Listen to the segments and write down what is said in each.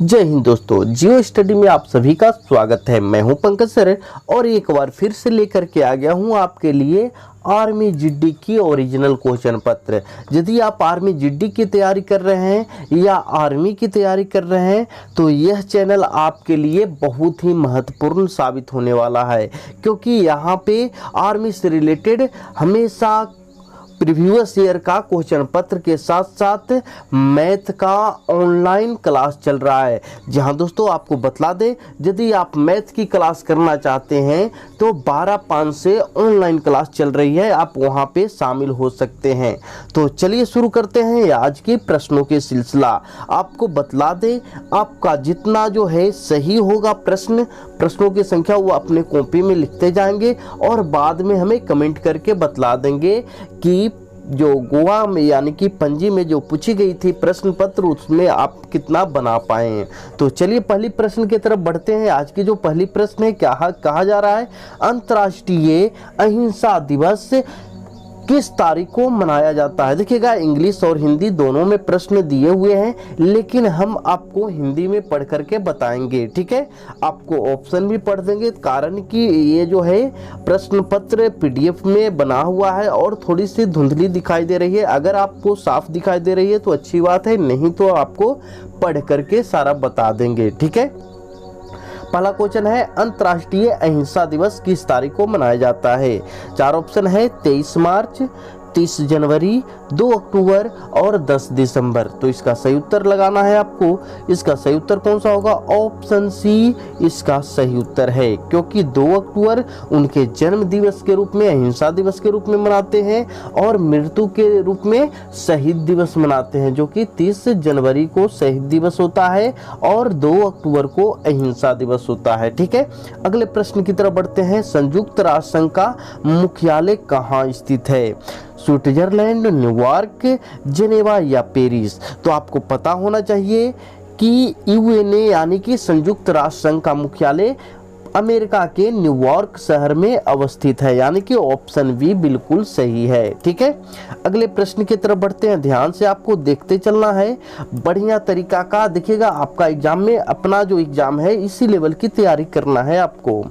जय हिंद दोस्तों, जियो स्टडी में आप सभी का स्वागत है। मैं हूं पंकज सर और एक बार फिर से लेकर के आ गया हूं आपके लिए आर्मी जीडी की ओरिजिनल क्वेश्चन पत्र। यदि आप आर्मी जीडी की तैयारी कर रहे हैं या आर्मी की तैयारी कर रहे हैं तो यह चैनल आपके लिए बहुत ही महत्वपूर्ण साबित होने वाला है, क्योंकि यहाँ पे आर्मी से रिलेटेड हमेशा प्रीवियस ईयर का क्वेश्चन पत्र के साथ साथ मैथ का ऑनलाइन क्लास चल रहा है। जहां दोस्तों आपको बतला दें, यदि आप मैथ की क्लास करना चाहते हैं तो 12/5 से ऑनलाइन क्लास चल रही है, आप वहां पे शामिल हो सकते हैं। तो चलिए शुरू करते हैं आज के प्रश्नों के सिलसिला। आपको बतला दें, आपका जितना जो है सही होगा प्रश्नों की संख्या वो अपने कॉपी में लिखते जाएंगे और बाद में हमें कमेंट करके बतला देंगे कि जो गोवा में यानी कि पणजी में जो पूछी गई थी प्रश्न पत्र उसमें आप कितना बना पाए हैं। तो चलिए पहली प्रश्न की तरफ बढ़ते हैं। आज की जो पहली प्रश्न है, क्या कहा जा रहा है, अंतर्राष्ट्रीय अहिंसा दिवस किस तारीख को मनाया जाता है। देखिएगा, इंग्लिश और हिंदी दोनों में प्रश्न दिए हुए हैं, लेकिन हम आपको हिंदी में पढ़ करके बताएंगे। ठीक है, आपको ऑप्शन भी पढ़ देंगे, कारण कि ये जो है प्रश्न पत्र पीडीएफ में बना हुआ है और थोड़ी सी धुंधली दिखाई दे रही है। अगर आपको साफ दिखाई दे रही है तो अच्छी बात है, नहीं तो आपको पढ़ करके सारा बता देंगे। ठीक है, पहला क्वेश्चन है, अंतर्राष्ट्रीय अहिंसा दिवस किस तारीख को मनाया जाता है। चार ऑप्शन है, 23 मार्च, 30 जनवरी, 2 अक्टूबर और 10 दिसंबर। तो इसका सही उत्तर लगाना है आपको। इसका सही उत्तर कौन सा होगा, ऑप्शन सी इसका सही उत्तर है, क्योंकि 2 अक्टूबर उनके जन्म दिवस के रूप में, अहिंसा दिवस के रूप में मनाते हैं और मृत्यु के रूप में शहीद दिवस मनाते हैं, जो कि 30 जनवरी को शहीद दिवस होता है और 2 अक्टूबर को अहिंसा दिवस होता है। ठीक है, अगले प्रश्न की तरफ बढ़ते हैं। संयुक्त राष्ट्र संघ का मुख्यालय कहाँ स्थित है, स्विट्जरलैंड, न्यूयॉर्क, जेनेवा या पेरिस। तो आपको पता होना चाहिए कि यूएनए यानी कि संयुक्त राष्ट्र संघ का मुख्यालय अमेरिका के न्यूयॉर्क शहर में अवस्थित है, यानी कि ऑप्शन बी बिल्कुल सही है। ठीक है, अगले प्रश्न की तरफ बढ़ते हैं। ध्यान से आपको देखते चलना है, बढ़िया तरीका का। देखिएगा, आपका एग्जाम में अपना जो एग्जाम है इसी लेवल की तैयारी करना है आपको।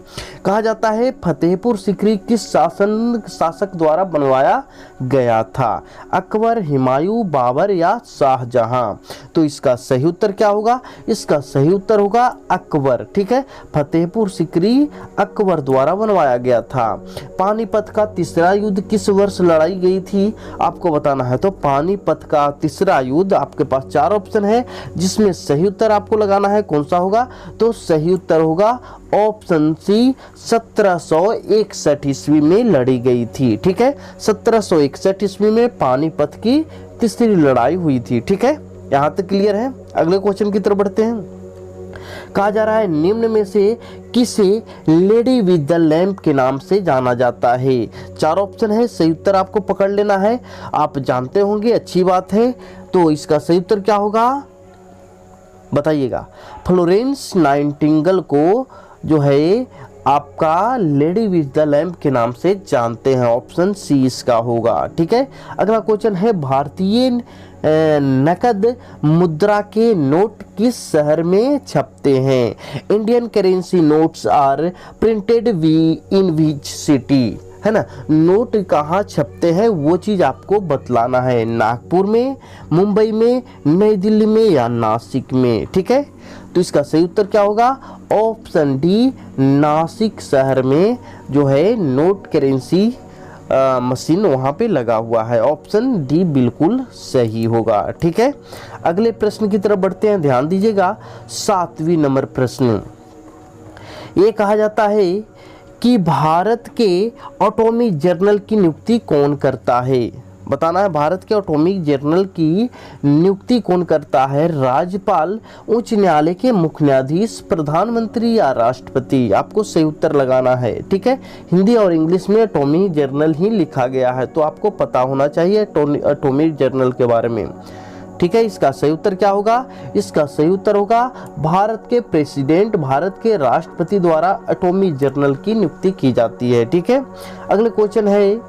कहा जाता है, फतेहपुर सीकरी किस शासक द्वारा बनवाया गया था, अकबर, हुमायूं, बाबर या शाहजहां। तो इसका सही उत्तर क्या होगा, इसका सही उत्तर होगा अकबर। ठीक है, फतेहपुर सीकरी अकबर द्वारा बनवाया गया था। पानीपत का तीसरा युद्ध किस वर्ष लड़ाई गई थी, आपको बताना है। तो पानीपत का तीसरा युद्ध, आपके पास 4 ऑप्शन है जिसमें सही उत्तर आपको लगाना है। कौन सा होगा, तो सही उत्तर होगा ऑप्शन सी, 1761 ईस्वी में लड़ी गई थी। ठीक है, 1761 ईस्वी में पानीपत की तीसरी लड़ाई हुई थी। ठीक है, यहाँ तक क्लियर है। अगले क्वेश्चन की तरफ बढ़ते हैं। कहा जा रहा है, निम्न में से किसे लेडी विद द लैंप के नाम से जाना जाता है। 4 ऑप्शन है, सही उत्तर आपको पकड़ लेना है। आप जानते होंगे, अच्छी बात है। तो इसका सही उत्तर क्या होगा बताइएगा। फ्लोरेंस नाइटिंगेल को जो है आपका लेडी विद द लैंप के नाम से जानते हैं, ऑप्शन सी इसका होगा। ठीक है, अगला क्वेश्चन है, भारतीय नकद मुद्रा के नोट किस शहर में छपते हैं। Indian currency notes are printed in which city, है ना। नोट कहाँ छपते हैं वो चीज आपको बतलाना है, नागपुर में, मुंबई में, नई दिल्ली में या नासिक में। ठीक है, तो इसका सही उत्तर क्या होगा, ऑप्शन डी, नासिक शहर में जो है नोट करेंसी मशीन वहां पे लगा हुआ है। ऑप्शन डी बिल्कुल सही होगा। ठीक है, अगले प्रश्न की तरफ बढ़ते हैं। ध्यान दीजिएगा, 7वीं नंबर प्रश्न। ये कहा जाता है कि भारत के एटॉमिक जर्नल की नियुक्ति कौन करता है। बताना है, भारत के एटॉमिक जर्नल की नियुक्ति कौन करता है, राज्यपाल, उच्च न्यायालय के मुख्य न्यायाधीश, प्रधानमंत्री या राष्ट्रपति। आपको सही उत्तर लगाना है। ठीक है, हिंदी और इंग्लिश में एटॉमिक जर्नल ही लिखा गया है, तो आपको पता होना चाहिए एटॉमिक जर्नल के बारे में। ठीक है, इसका सही उत्तर क्या होगा, इसका सही उत्तर होगा भारत के प्रेसिडेंट, भारत के राष्ट्रपति द्वारा एटॉमिक जर्नल की नियुक्ति की जाती है। ठीक है, अगले क्वेश्चन है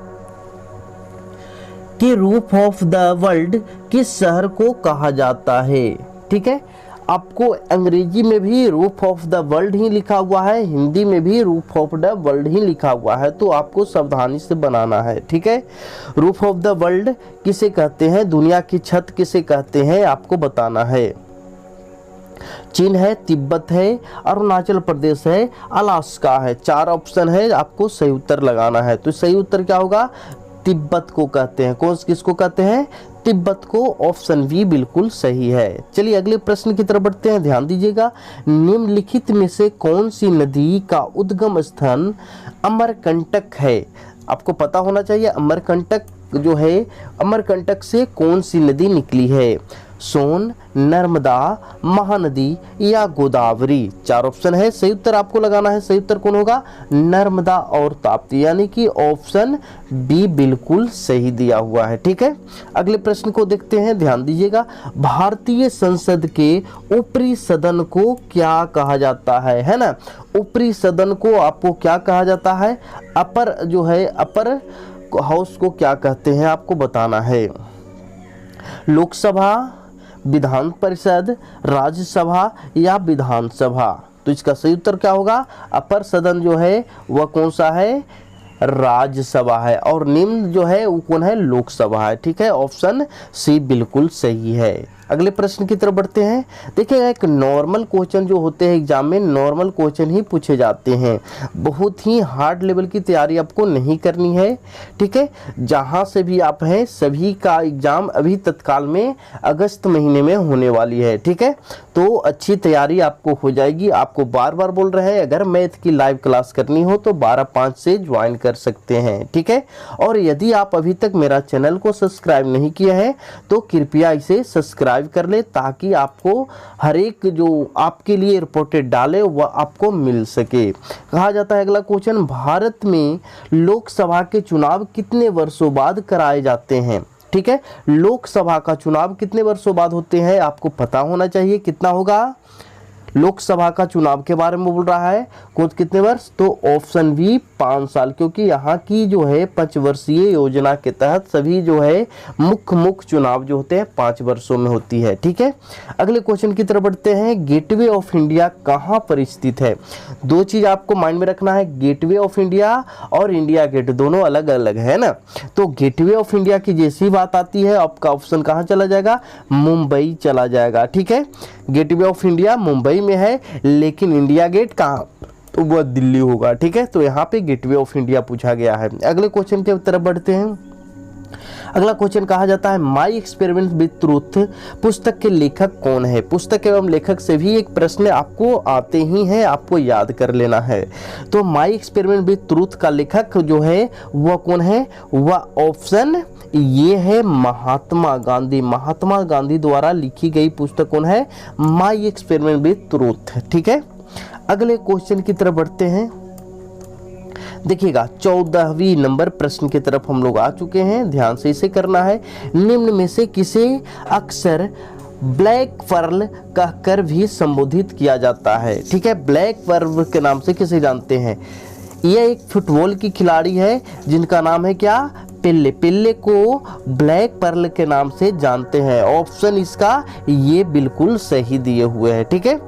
कि रूफ ऑफ द वर्ल्ड किस शहर को कहा जाता है। ठीक है, आपको अंग्रेजी में भी रूफ ऑफ द वर्ल्ड ही लिखा हुआ है, हिंदी में भी रूफ ऑफ द वर्ल्ड ही लिखा हुआ है, तो आपको सावधानी से बनाना है। ठीक है, रूफ ऑफ द वर्ल्ड किसे कहते हैं, दुनिया की छत किसे कहते हैं, आपको बताना है। चीन है, तिब्बत है, अरुणाचल प्रदेश है, अलास्का है। 4 ऑप्शन है, आपको सही उत्तर लगाना है। तो सही उत्तर क्या होगा, तिब्बत को कहते हैं। कौन किसको कहते हैं, तिब्बत को। ऑप्शन बी बिल्कुल सही है। चलिए अगले प्रश्न की तरफ बढ़ते हैं, ध्यान दीजिएगा। निम्नलिखित में से कौन सी नदी का उद्गम स्थान अमरकंटक है। आपको पता होना चाहिए अमरकंटक जो है, अमरकंटक से कौन सी नदी निकली है, सोन, नर्मदा, महानदी या गोदावरी। 4 ऑप्शन है, सही उत्तर आपको लगाना है। सही उत्तर कौन होगा, नर्मदा और ताप्ती, यानी कि ऑप्शन बी बिल्कुल सही दिया हुआ है। ठीक है, अगले प्रश्न को देखते हैं, ध्यान दीजिएगा। भारतीय संसद के ऊपरी सदन को क्या कहा जाता है ना। ऊपरी सदन को आपको क्या कहा जाता है, अपर जो है, अपर हाउस को क्या कहते हैं, आपको बताना है। लोकसभा, विधान परिषद, राज्यसभा या विधानसभा। तो इसका सही उत्तर क्या होगा, अपर सदन जो है वह कौन सा है, राज्यसभा है, और निम्न जो है वो कौन है, लोकसभा है। ठीक है, ऑप्शन सी बिल्कुल सही है। अगले प्रश्न की तरफ बढ़ते हैं। देखिएगा, एक नॉर्मल क्वेश्चन जो होते हैं एग्जाम में, नॉर्मल क्वेश्चन ही पूछे जाते हैं। बहुत ही हार्ड लेवल की तैयारी आपको नहीं करनी है। ठीक है, जहां से भी आप हैं सभी का एग्जाम अभी तत्काल में अगस्त महीने में होने वाली है। ठीक है, तो अच्छी तैयारी आपको हो जाएगी। आपको बार बार बोल रहे हैं, अगर मैथ की लाइव क्लास करनी हो तो 12/5 से ज्वाइन कर सकते हैं। ठीक है, और यदि आप अभी तक मेरा चैनल को सब्सक्राइब नहीं किया है तो कृपया इसे सब्सक्राइब कर ले, ताकि आपको हर एक जो आपके लिए रिपोर्टेड डाले वह आपको मिल सके। कहा जाता है अगला क्वेश्चन, भारत में लोकसभा के चुनाव कितने वर्षों बाद कराए जाते हैं। ठीक है, लोकसभा का चुनाव कितने वर्षों बाद होते हैं, आपको पता होना चाहिए। कितना होगा, लोकसभा का चुनाव के बारे में बोल रहा है, कौन कितने वर्ष, तो ऑप्शन बी 5 साल, क्योंकि यहाँ की जो है 5 वर्षीय योजना के तहत सभी जो है मुख्य चुनाव जो होते हैं 5 वर्षों में होती है। ठीक है, अगले क्वेश्चन की तरफ बढ़ते हैं। गेटवे ऑफ इंडिया कहाँ पर स्थित है। 2 चीज आपको माइंड में रखना है, गेटवे ऑफ इंडिया और इंडिया गेट दोनों अलग अलग है ना। तो गेटवे ऑफ इंडिया की जैसी बात आती है, आपका ऑप्शन कहाँ चला जाएगा, मुंबई चला जाएगा। ठीक है, गेटवे ऑफ इंडिया मुंबई में है, लेकिन इंडिया गेट कहाँ, तो वह दिल्ली होगा। ठीक है, तो यहाँ पे गेटवे ऑफ इंडिया पूछा गया है। अगले क्वेश्चन की तरफ बढ़ते हैं। अगला क्वेश्चन कहा जाता है, माई एक्सपेरिमेंट विद ट्रूथ पुस्तक के लेखक कौन है। पुस्तक एवं लेखक से भी एक प्रश्न आपको आते ही हैं, आपको याद कर लेना है। तो माई एक्सपेरिमेंट विद ट्रूथ का लेखक जो है वह कौन है, वह ऑप्शन ये है महात्मा गांधी। महात्मा गांधी द्वारा लिखी गई पुस्तक कौन है, माई एक्सपेरिमेंट विद ट्रूथ। ठीक है, अगले क्वेश्चन की तरफ बढ़ते हैं। देखिएगा, 14वीं नंबर प्रश्न की तरफ हम लोग आ चुके हैं, ध्यान से इसे करना है। निम्न में से किसे अक्सर ब्लैक पर्ल कहकर भी संबोधित किया जाता है। ठीक है, ब्लैक पर्ल के नाम से किसे जानते हैं, यह एक फुटबॉल की खिलाड़ी है जिनका नाम है क्या, पेले। पेले को ब्लैक पर्ल के नाम से जानते हैं। ऑप्शन इसका ये बिल्कुल सही दिए हुए हैं। ठीक है,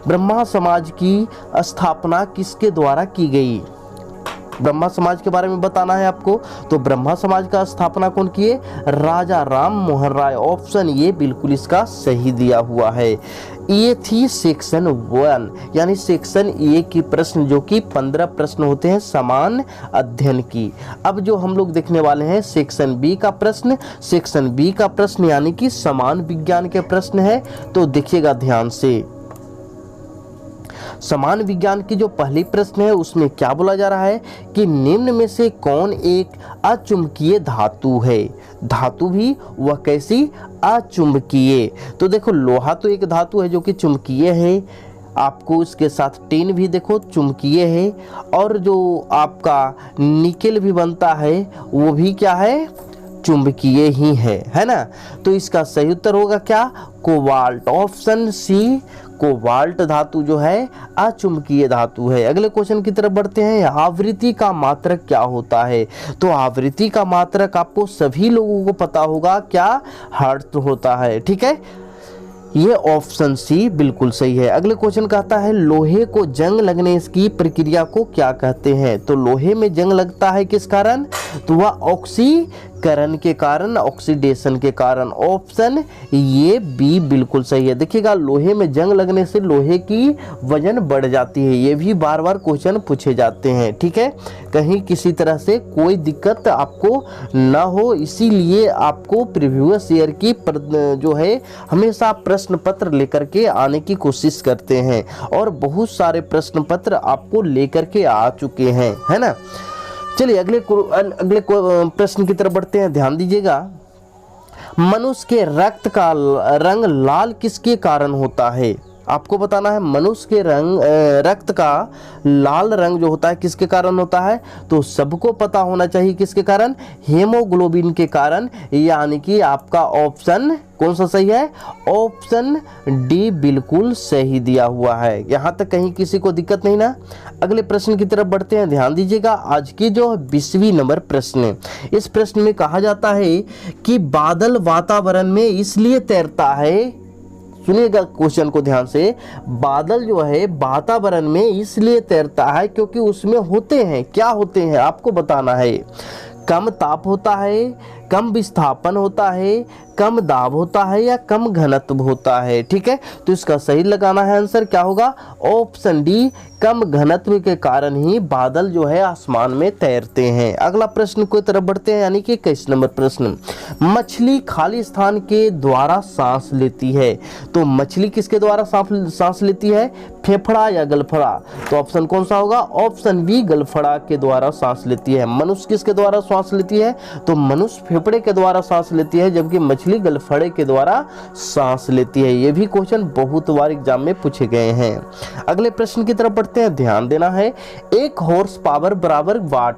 ब्रह्मा समाज की स्थापना किसके द्वारा की गई, ब्रह्मा समाज के बारे में बताना है आपको। तो ब्रह्मा समाज का स्थापना कौन किए, राजा राम मोहन राय। ऑप्शन ये बिल्कुल इसका सही दिया हुआ है। ये थी सेक्शन 1, यानी सेक्शन ए की प्रश्न, जो कि 15 प्रश्न होते हैं समान अध्ययन की। अब जो हम लोग देखने वाले हैं सेक्शन बी का प्रश्न। सेक्शन बी का प्रश्न यानी कि समान विज्ञान के प्रश्न है। तो देखिएगा ध्यान से, समान विज्ञान की जो पहली प्रश्न है उसमें क्या बोला जा रहा है कि निम्न में से कौन एक अचुंबकीय धातु है। धातु भी वह कैसी, अचुंबकीय। तो देखो, लोहा तो एक धातु है जो कि चुंबकीय है, आपको उसके साथ टिन भी देखो चुंबकीय है, और जो आपका निकेल भी बनता है वो भी क्या है, चुंबकीय ही है ना। तो इसका सही उत्तर होगा क्या, कोबाल्ट। ऑप्शन सी कोबाल्ट धातु जो है अचुंबकीय धातु है। अगले क्वेश्चन की तरफ बढ़ते हैं। आवृत्ति का मात्रक क्या होता है। तो आवृत्ति का मात्रक आपको सभी लोगों को पता होगा क्या, हर्ट्ज होता है। ठीक है, ये ऑप्शन सी बिल्कुल सही है। अगले क्वेश्चन कहता है लोहे को जंग लगने की प्रक्रिया को क्या कहते हैं? तो लोहे में जंग लगता है किस कारण? तो वह ऑक्सीकरण के कारण, ऑक्सीडेशन के कारण। ऑप्शन ये बी बिल्कुल सही है। देखिएगा लोहे में जंग लगने से लोहे की वजन बढ़ जाती है। ये भी बार बार क्वेश्चन पूछे जाते हैं, ठीक है, कहीं किसी तरह से कोई दिक्कत आपको ना हो, इसीलिए आपको प्रीवियस ईयर की जो है हमेशा प्रश्न पत्र लेकर के आने की कोशिश करते हैं और बहुत सारे प्रश्न पत्र आपको लेकर के आ चुके हैं, है ना। चलिए अगले प्रश्न की तरफ बढ़ते हैं, ध्यान दीजिएगा। मनुष्य के रक्त का रंग लाल किसके कारण होता है? आपको बताना है मनुष्य के रक्त का लाल रंग जो होता है किसके कारण होता है? तो सबको पता होना चाहिए किसके कारण? हेमोग्लोबिन के कारण, यानी कि आपका ऑप्शन कौन सा सही है? ऑप्शन डी बिल्कुल सही दिया हुआ है। यहाँ तक कहीं किसी को दिक्कत नहीं ना। अगले प्रश्न की तरफ बढ़ते हैं, ध्यान दीजिएगा। आज की जो 20वीं नंबर प्रश्न है, इस प्रश्न में कहा जाता है कि बादल वातावरण में इसलिए तैरता है, सुनिएगा क्वेश्चन को ध्यान से, बादल जो है वातावरण में इसलिए तैरता है क्योंकि उसमें होते हैं, क्या होते हैं आपको बताना है। कम ताप होता है, कम विस्थापन होता है, कम दाब होता है या कम घनत्व होता है, ठीक है। तो इसका सही लगाना है आंसर क्या होगा? ऑप्शन डी, कम घनत्व के कारण ही बादल जो है आसमान में तैरते हैं। अगला प्रश्न की तरफ बढ़ते हैं, यानी कि 21 नंबर प्रश्न। मछली खाली स्थान के द्वारा सांस लेती है, तो मछली किसके द्वारा सांस लेती है? फेफड़ा या गलफड़ा? तो ऑप्शन कौन सा होगा? ऑप्शन बी, गलफड़ा के द्वारा सांस लेती है। मनुष्य किसके द्वारा सांस लेती है? तो मनुष्य फेफड़े के द्वारा सांस लेती है, जबकि मछली गलफड़े के द्वारा सांस लेती है। ये भी क्वेश्चन बहुत बार एग्जाम में पूछे गए हैं। अगले प्रश्न की तरफ बढ़ते हैं, ध्यान देना है। 1 हॉर्स पावर बराबर वाट,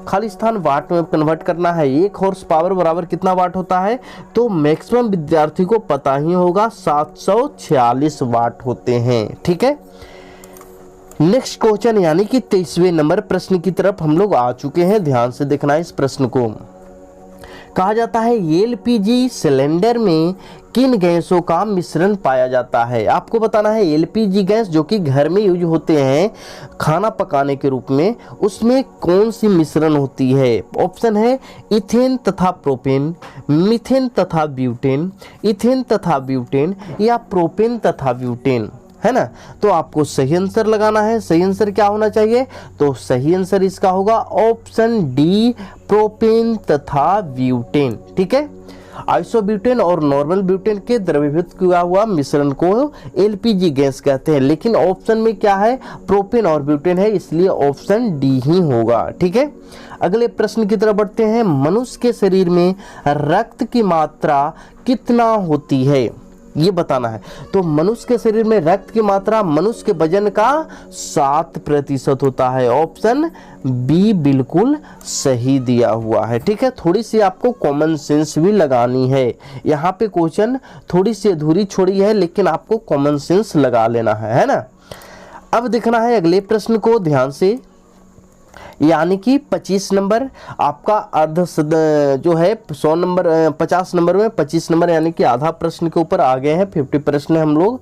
खाली स्थान वाट में कन्वर्ट करना है। 1 हॉर्स पावर बराबर कितना वाट होता है? तो मैक्सिमम विद्यार्थी को पता ही होगा 746 वाट होते हैं, ठीक है। नेक्स्ट क्वेश्चन यानी कि 23वें नंबर प्रश्न की तरफ हम लोग आ चुके हैं, ध्यान से देखना है इस प्रश्न को। कहा जाता है एलपीजी सिलेंडर में किन गैसों का मिश्रण पाया जाता है? आपको बताना है एलपीजी गैस जो कि घर में यूज होते हैं खाना पकाने के रूप में, उसमें कौन सी मिश्रण होती है? ऑप्शन है इथेन तथा प्रोपेन, मीथेन तथा ब्यूटेन, इथेन तथा ब्यूटेन या प्रोपेन तथा ब्यूटेन, है ना। तो आपको सही आंसर लगाना है। सही आंसर क्या होना चाहिए? तो सही आंसर इसका होगा ऑप्शन डी, प्रोपेन तथा ब्यूटेन, ठीक है। आइसोब्यूटेन और नॉर्मल ब्यूटेन के द्रवीभूत किया हुआ मिश्रण को एलपीजी गैस कहते हैं, लेकिन ऑप्शन में क्या है? प्रोपेन और ब्यूटेन है, इसलिए ऑप्शन डी ही होगा, ठीक है। अगले प्रश्न की तरफ बढ़ते हैं। मनुष्य के शरीर में रक्त की मात्रा कितना होती है, ये बताना है। तो मनुष्य के शरीर में रक्त की मात्रा मनुष्य के वजन का 7% होता है। ऑप्शन बी बिल्कुल सही दिया हुआ है, ठीक है। थोड़ी सी आपको कॉमन सेंस भी लगानी है। यहाँ पे क्वेश्चन थोड़ी सी अधूरी छोड़ी है, लेकिन आपको कॉमन सेंस लगा लेना है ना। अब देखना है अगले प्रश्न को ध्यान से, यानी कि 25 नंबर आपका अर्ध जो है 100 नंबर 50 नंबर में 25 नंबर यानी कि आधा प्रश्न के ऊपर आ गए हैं। 50 प्रश्न हम लोग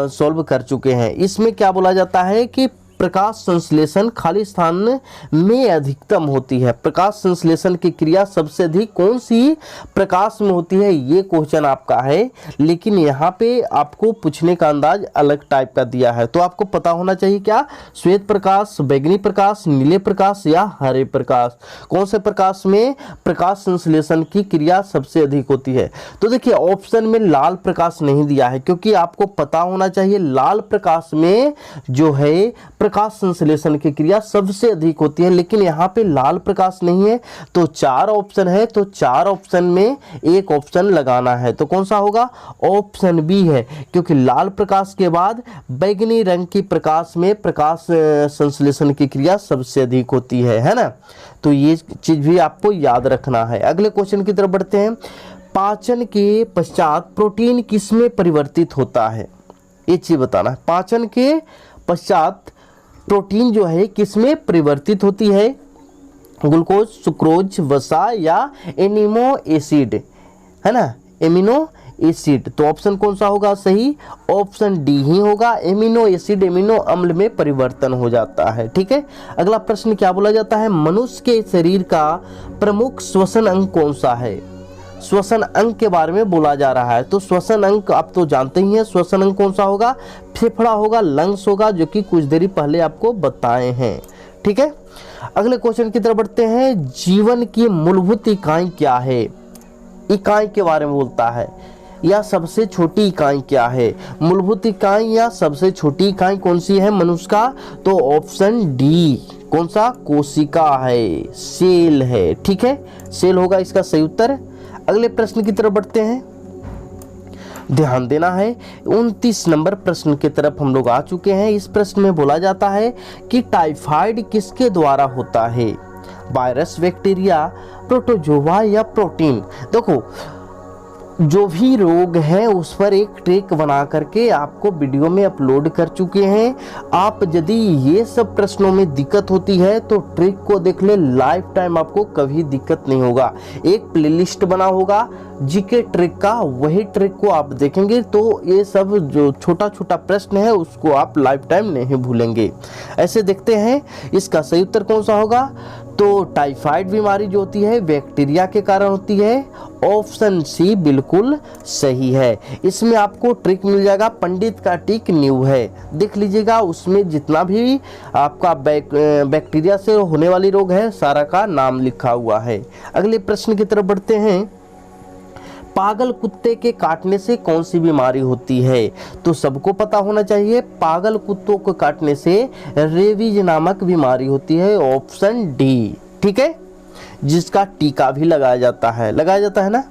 सॉल्व कर चुके हैं। इसमें क्या बोला जाता है कि प्रकाश संश्लेषण खाली स्थान में अधिकतम होती है। प्रकाश संश्लेषण की क्रिया सबसे अधिक कौन सी प्रकाश में होती है, ये क्वेश्चन आपका है, लेकिन यहाँ पे आपको पूछने का अंदाज अलग टाइप का दिया है। तो आपको पता होना चाहिए क्या? श्वेत प्रकाश, बैगनी प्रकाश, नीले प्रकाश या हरे प्रकाश, कौन से प्रकाश में प्रकाश संश्लेषण की क्रिया सबसे अधिक होती है? तो देखिए ऑप्शन में लाल प्रकाश नहीं दिया है, क्योंकि आपको पता होना चाहिए लाल प्रकाश में जो है प्रकाश संश्लेषण की क्रिया सबसे अधिक होती है, लेकिन यहाँ पे लाल प्रकाश नहीं है। तो 4 ऑप्शन है, तो 4 ऑप्शन में एक ऑप्शन लगाना है। तो कौन सा होगा? ऑप्शन बी है, क्योंकि लाल प्रकाश के बाद बैगनी रंग की प्रकाश में प्रकाश संश्लेषण की क्रिया सबसे अधिक होती है ना। तो ये चीज भी आपको याद रखना है। अगले क्वेश्चन की तरफ बढ़ते हैं। पाचन के पश्चात प्रोटीन किसमें परिवर्तित होता है, ये चीज बताना है। पाचन के पश्चात प्रोटीन जो है किसमें परिवर्तित होती है? ग्लूकोज, सुक्रोज, वसा या एमिनो एसिड, है ना। Amino acid. तो ऑप्शन कौन सा होगा सही? ऑप्शन डी ही होगा, एमिनो एसिड एमिनो अम्ल में परिवर्तन हो जाता है। ठीक है, अगला प्रश्न क्या बोला जाता है? मनुष्य के शरीर का प्रमुख श्वसन अंग कौन सा है? श्वसन अंग के बारे में बोला जा रहा है। तो श्वसन अंग आप तो जानते ही हैं, श्वसन अंग कौन सा होगा? फेफड़ा होगा, लंग्स होगा, जो कि कुछ देरी पहले आपको बताए हैं। ठीक है, अगले क्वेश्चन की तरफ बढ़ते हैं। जीवन की मूलभूत इकाई क्या है? इकाई के बारे में बोलता है, या सबसे छोटी इकाई क्या है? मूलभूत इकाई या सबसे छोटी इकाई कौन सी है मनुष्य का? तो ऑप्शन डी, कौन सा? कोशिका है, सेल है। ठीक है, सेल होगा इसका सही उत्तर। अगले प्रश्न की तरफ बढ़ते हैं, ध्यान देना है। 29 नंबर प्रश्न की तरफ हम लोग आ चुके हैं। इस प्रश्न में बोला जाता है कि टाइफाइड किसके द्वारा होता है? वायरस, बैक्टीरिया, प्रोटोजोआ या प्रोटीन? देखो, जो भी रोग है उस पर एक ट्रिक बना करके आपको वीडियो में अपलोड कर चुके हैं। आप यदि ये सब प्रश्नों में दिक्कत होती है तो ट्रिक को देख ले, लाइफ टाइम आपको कभी दिक्कत नहीं होगा। एक प्लेलिस्ट बना होगा जीके ट्रिक का, वही ट्रिक को आप देखेंगे तो ये सब जो छोटा छोटा प्रश्न है उसको आप लाइफ टाइम नहीं भूलेंगे। ऐसे देखते हैं, इसका सही उत्तर कौन सा होगा? तो टाइफाइड बीमारी जो होती है बैक्टीरिया के कारण होती है। ऑप्शन सी बिल्कुल सही है। इसमें आपको ट्रिक मिल जाएगा, पंडित का टिक न्यू है, देख लीजिएगा। उसमें जितना भी आपका बैक्टीरिया से होने वाली रोग है सारा का नाम लिखा हुआ है। अगले प्रश्न की तरफ बढ़ते हैं। पागल कुत्ते के काटने से कौन सी बीमारी होती है? तो सबको पता होना चाहिए, पागल कुत्तों को काटने से रेबीज नामक बीमारी होती है। ऑप्शन डी, ठीक है, जिसका टीका भी लगाया जाता है ना।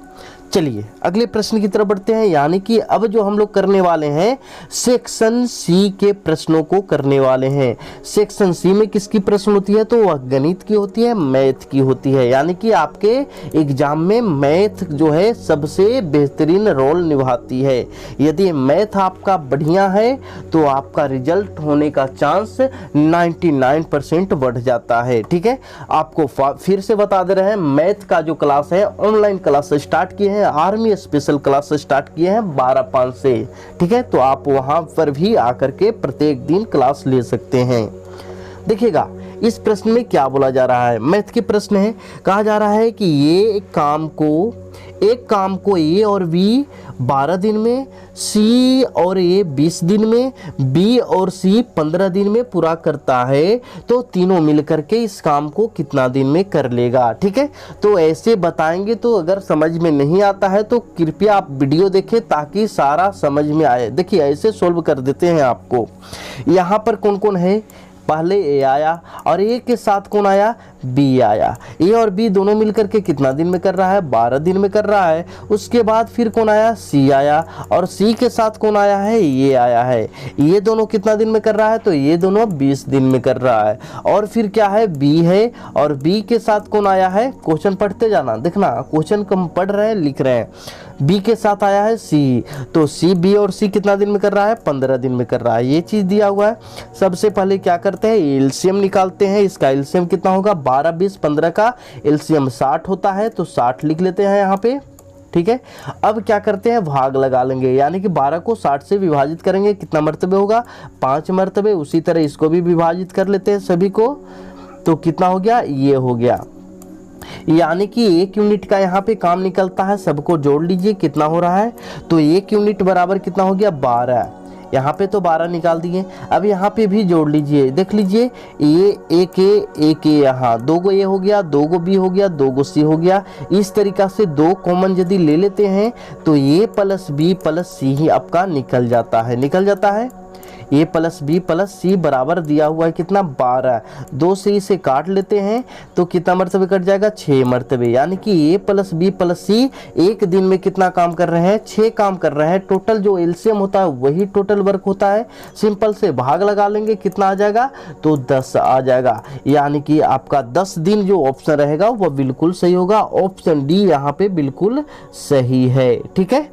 चलिए अगले प्रश्न की तरफ बढ़ते हैं। यानी कि अब जो हम लोग करने वाले हैं सेक्शन सी के प्रश्नों को करने वाले हैं। सेक्शन सी में किसकी प्रश्न होती है? तो वह गणित की होती है, मैथ की होती है। यानी कि आपके एग्जाम में मैथ जो है सबसे बेहतरीन रोल निभाती है। यदि मैथ आपका बढ़िया है तो आपका रिजल्ट होने का चांस 99% बढ़ जाता है। ठीक है, आपको फिर से बता दे रहे हैं, मैथ का जो क्लास है ऑनलाइन क्लास स्टार्ट किए हैं, आर्मी स्पेशल क्लास स्टार्ट किए हैं 12/5 से। ठीक है, तो आप वहां पर भी आकर के प्रत्येक दिन क्लास ले सकते हैं। देखिएगा इस प्रश्न में क्या बोला जा रहा है, मैथ के प्रश्न है। कहा जा रहा है कि एक काम को ए और बी 12 दिन में, सी और ए 20 दिन में, बी और सी 15 दिन में पूरा करता है, तो तीनों मिलकर के इस काम को कितना दिन में कर लेगा। ठीक है, तो ऐसे बताएंगे। तो अगर समझ में नहीं आता है तो कृपया आप वीडियो देखें ताकि सारा समझ में आए। देखिए ऐसे सोल्व कर देते हैं आपको। यहाँ पर कौन कौन है? पहले ए आया और ए के साथ कौन आया? बी आया। ए और बी दोनों मिलकर के कितना दिन में कर रहा है? 12 दिन में कर रहा है। उसके बाद फिर कौन आया? सी आया और सी के साथ कौन आया है? ये आया है। ये दोनों कितना दिन में कर रहा है? तो ये दोनों 20 दिन में कर रहा है। और फिर क्या है? बी है और बी के साथ कौन आया है? क्वेश्चन पढ़ते जाना, देखना क्वेश्चन कम पढ़ रहे हैं लिख रहे हैं। बी के साथ आया है सी, तो सी बी और सी कितना दिन में कर रहा है? 15 दिन में कर रहा है। ये चीज दिया हुआ है। सबसे पहले क्या करते हैं? एलसीएम निकालते हैं। इसका एलसीएम कितना होगा? 12, 20, 15 का एलसीएम 60 होता है, तो 60 लिख लेते हैं यहाँ पे। ठीक है, अब क्या करते हैं? भाग लगा लेंगे, यानी कि 12 को 60 से विभाजित करेंगे, कितना मर्तबे होगा? 5 मर्तबे। उसी तरह इसको भी विभाजित कर लेते हैं सभी को, तो कितना हो गया? ये हो गया। यानी कि 1 यूनिट का यहाँ पे काम निकलता है। सबको जोड़ लीजिए कितना हो रहा है? तो 1 यूनिट बराबर कितना हो गया? 12। यहाँ पे तो 12 निकाल दिए। अब यहाँ पे भी जोड़ लीजिए, देख लीजिए, ये एक ए यहाँ 2 गो ए हो गया, 2 गो बी हो गया, 2 गो सी हो गया। इस तरीका से 2 कॉमन यदि ले लेते हैं तो ए प्लस बी प्लस सी ही आपका निकल जाता है। ए प्लस बी प्लस सी बराबर दिया हुआ है कितना? 12। 2 से इसे काट लेते हैं तो कितना मर्तबे कट जाएगा? 6 मर्तबे। यानी कि ए प्लस बी प्लस सी एक दिन में कितना काम कर रहे हैं? 6 काम कर रहे हैं। टोटल जो एलसीएम होता है वही टोटल वर्क होता है। सिंपल से भाग लगा लेंगे, कितना आ जाएगा? तो 10 आ जाएगा। यानी कि आपका 10 दिन जो ऑप्शन रहेगा वह बिल्कुल सही होगा। ऑप्शन डी यहाँ पे बिल्कुल सही है। ठीक है,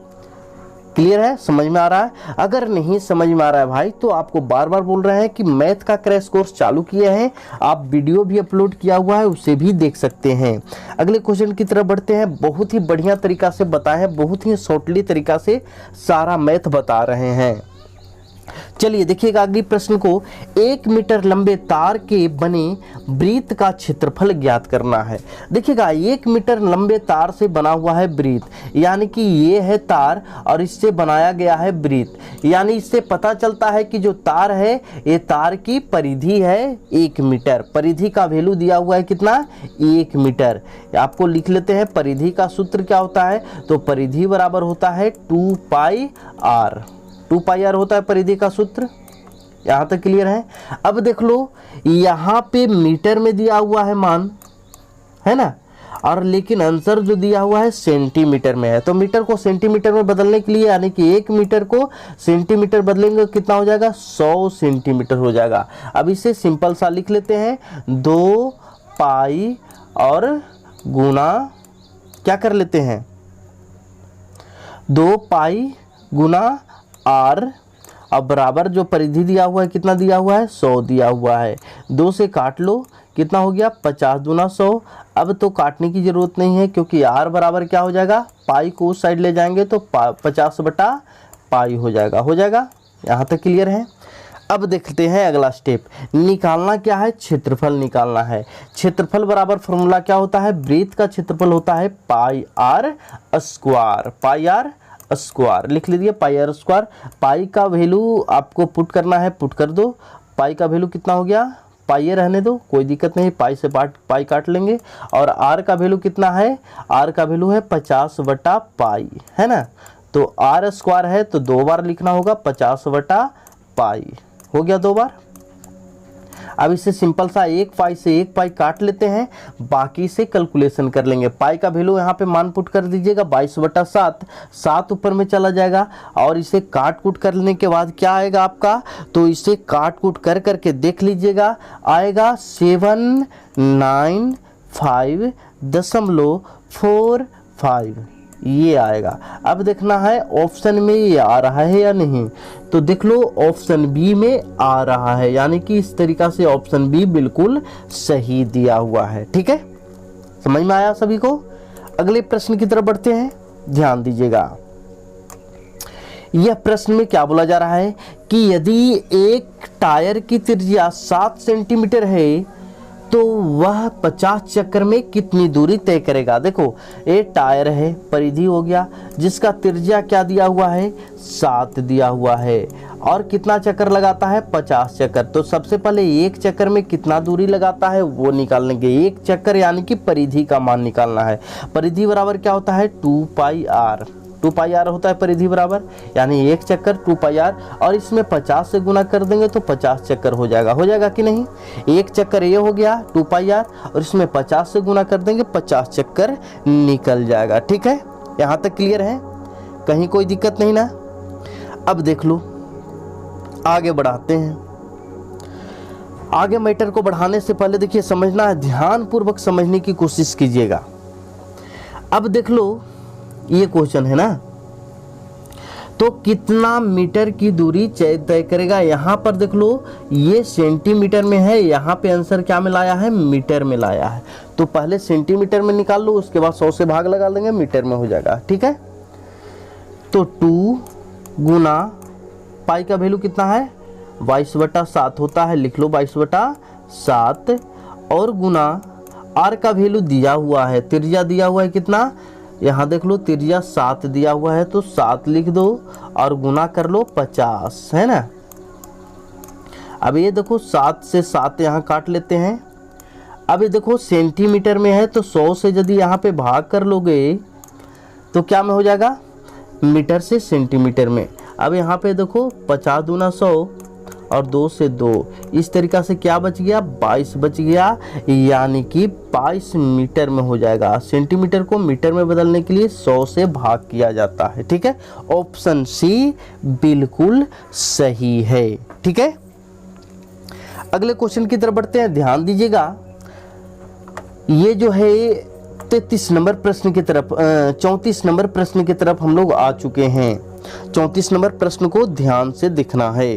क्लियर है, समझ में आ रहा है? अगर नहीं समझ में आ रहा है भाई तो आपको बार बार बोल रहे हैं कि मैथ का क्रैश कोर्स चालू किया है, आप वीडियो भी अपलोड किया हुआ है, उसे भी देख सकते हैं। अगले क्वेश्चन की तरफ बढ़ते हैं। बहुत ही बढ़िया तरीका से बताए हैं, बहुत ही शॉर्टली तरीका से सारा मैथ बता रहे हैं। चलिए देखिएगा अगली प्रश्न को। 1 मीटर लंबे तार के बने वृत्त का क्षेत्रफल ज्ञात करना है। देखिएगा 1 मीटर लंबे तार से बना हुआ है वृत्त, यानी कि ये है तार और इससे बनाया गया है वृत्त, यानी इससे पता चलता है कि जो तार है ये तार की परिधि है 1 मीटर। परिधि का वैल्यू दिया हुआ है कितना? 1 मीटर। आपको लिख लेते हैं परिधि का सूत्र क्या होता है, तो परिधि बराबर होता है 2 पाई आर। 2 पाई आर होता है परिधि का सूत्र। यहाँ तक क्लियर है? अब देख लो यहाँ पे मीटर में दिया हुआ है मान, है ना, और लेकिन आंसर जो दिया हुआ है सेंटीमीटर में है। तो मीटर को सेंटीमीटर में बदलने के लिए, यानी कि 1 मीटर को सेंटीमीटर बदलेंगे कितना हो जाएगा? 100 सेंटीमीटर हो जाएगा। अब इसे सिंपल सा लिख लेते हैं, 2 पाई और गुना क्या कर लेते हैं, 2 पाई गुना आर। अब बराबर जो परिधि दिया हुआ है कितना दिया हुआ है? 100 दिया हुआ है। 2 से काट लो, कितना हो गया? 50 दूना 100। अब तो काटने की जरूरत नहीं है क्योंकि आर बराबर क्या हो जाएगा? पाई को उस साइड ले जाएंगे तो 50 बटा पाई हो जाएगा। हो जाएगा? यहाँ तक क्लियर है? अब देखते हैं अगला स्टेप। निकालना क्या है? क्षेत्रफल निकालना है। क्षेत्रफल बराबर फॉर्मूला क्या होता है? वृत्त का क्षेत्रफल होता है pi r square. Pi r square लिख लीजिए, पाई आर स्क्वायर। पाई का वैल्यू आपको पुट करना है, पुट कर दो। पाई का वैल्यू कितना हो गया? पाई रहने दो, कोई दिक्कत नहीं, पाई से पाई काट लेंगे। और आर का वैल्यू कितना है? आर का वैल्यू है 50 बटा पाई, है ना। तो आर स्क्वायर है तो 2 बार लिखना होगा, 50 बटा पाई हो गया 2 बार। अब इसे सिंपल सा 1 पाई से 1 पाई काट लेते हैं, बाकी से कैलकुलेशन कर लेंगे। पाई का वैल्यू यहाँ पे मान पुट कर दीजिएगा 22 बटा 7, 7 ऊपर में चला जाएगा। और इसे काट कूट करने के बाद क्या आएगा आपका, तो इसे काट कूट कर करके देख लीजिएगा, आएगा 795.45 ये आएगा। अब देखना है ऑप्शन में ये आ रहा है या नहीं, तो देख लो ऑप्शन बी में आ रहा है, यानी कि इस तरीका से ऑप्शन बी बिल्कुल सही दिया हुआ है। ठीक है, समझ में आया सभी को? अगले प्रश्न की तरफ बढ़ते हैं, ध्यान दीजिएगा। यह प्रश्न में क्या बोला जा रहा है कि यदि एक टायर की त्रिज्या 7 सेंटीमीटर है तो वह 50 चक्कर में कितनी दूरी तय करेगा। देखो ये टायर है, परिधि हो गया, जिसका त्रिज्या क्या दिया हुआ है? 7 दिया हुआ है, और कितना चक्कर लगाता है? 50 चक्कर। तो सबसे पहले एक चक्कर में कितना दूरी लगाता है वो निकाल लेंगे। एक चक्कर यानी कि परिधि का मान निकालना है। परिधि बराबर क्या होता है? 2 पाई आर। 2 पाई आर होता है परिधि बराबर, यानी एक चक्कर 2 पाई आर, और इसमें 50 से गुना कर देंगे तो 50 चक्कर हो जाएगा। हो जाएगा कि नहीं? एक चक्कर ये हो गया 2 पाई आर, और इसमें 50 से गुना कर देंगे 50 चक्कर निकल जाएगा। ठीक है, यहाँ तक क्लियर है? कहीं कोई दिक्कत नहीं ना? अब देख लो, आगे बढ़ाते हैं। आगे मैटर को बढ़ाने से पहले देखिए समझना है, ध्यान पूर्वक समझने की कोशिश कीजिएगा। अब देख लो ये क्वेश्चन है ना, तो कितना मीटर की दूरी तय करेगा। यहाँ पर देख लो ये सेंटीमीटर में है, यहाँ पे आंसर क्या में लाया है? मीटर में लाया है। तो पहले सेंटीमीटर में निकाल लो, उसके बाद 100 से भाग लगा देंगे, मीटर में हो जाएगा। ठीक है, तो 2 गुना पाई का वैल्यू कितना है? 22 बटा 7 होता है, लिख लो 22 बटा 7, और गुना आर का वैल्यू दिया हुआ है, त्रिज्या दिया हुआ है कितना? यहाँ देख लो त्रिज्या 7 दिया हुआ है, तो 7 लिख दो और गुना कर लो 50, है ना। अब ये देखो 7 से 7 यहाँ काट लेते हैं। अब ये देखो सेंटीमीटर में है तो 100 से यदि यहाँ पे भाग कर लोगे तो क्या में हो जाएगा? मीटर से सेंटीमीटर में। अब यहाँ पे देखो 50 दूना 100 और 2 से 2, इस तरीका से क्या बच गया? 22 बच गया, यानी कि 22 मीटर में हो जाएगा। सेंटीमीटर को मीटर में बदलने के लिए 100 से भाग किया जाता है। ठीक है, ऑप्शन सी बिल्कुल सही है। ठीक है, अगले क्वेश्चन की तरफ बढ़ते हैं, ध्यान दीजिएगा। ये जो है 33 नंबर प्रश्न की तरफ 34 नंबर प्रश्न की तरफ हम लोग आ चुके हैं। 34 नंबर प्रश्न को ध्यान से देखना है।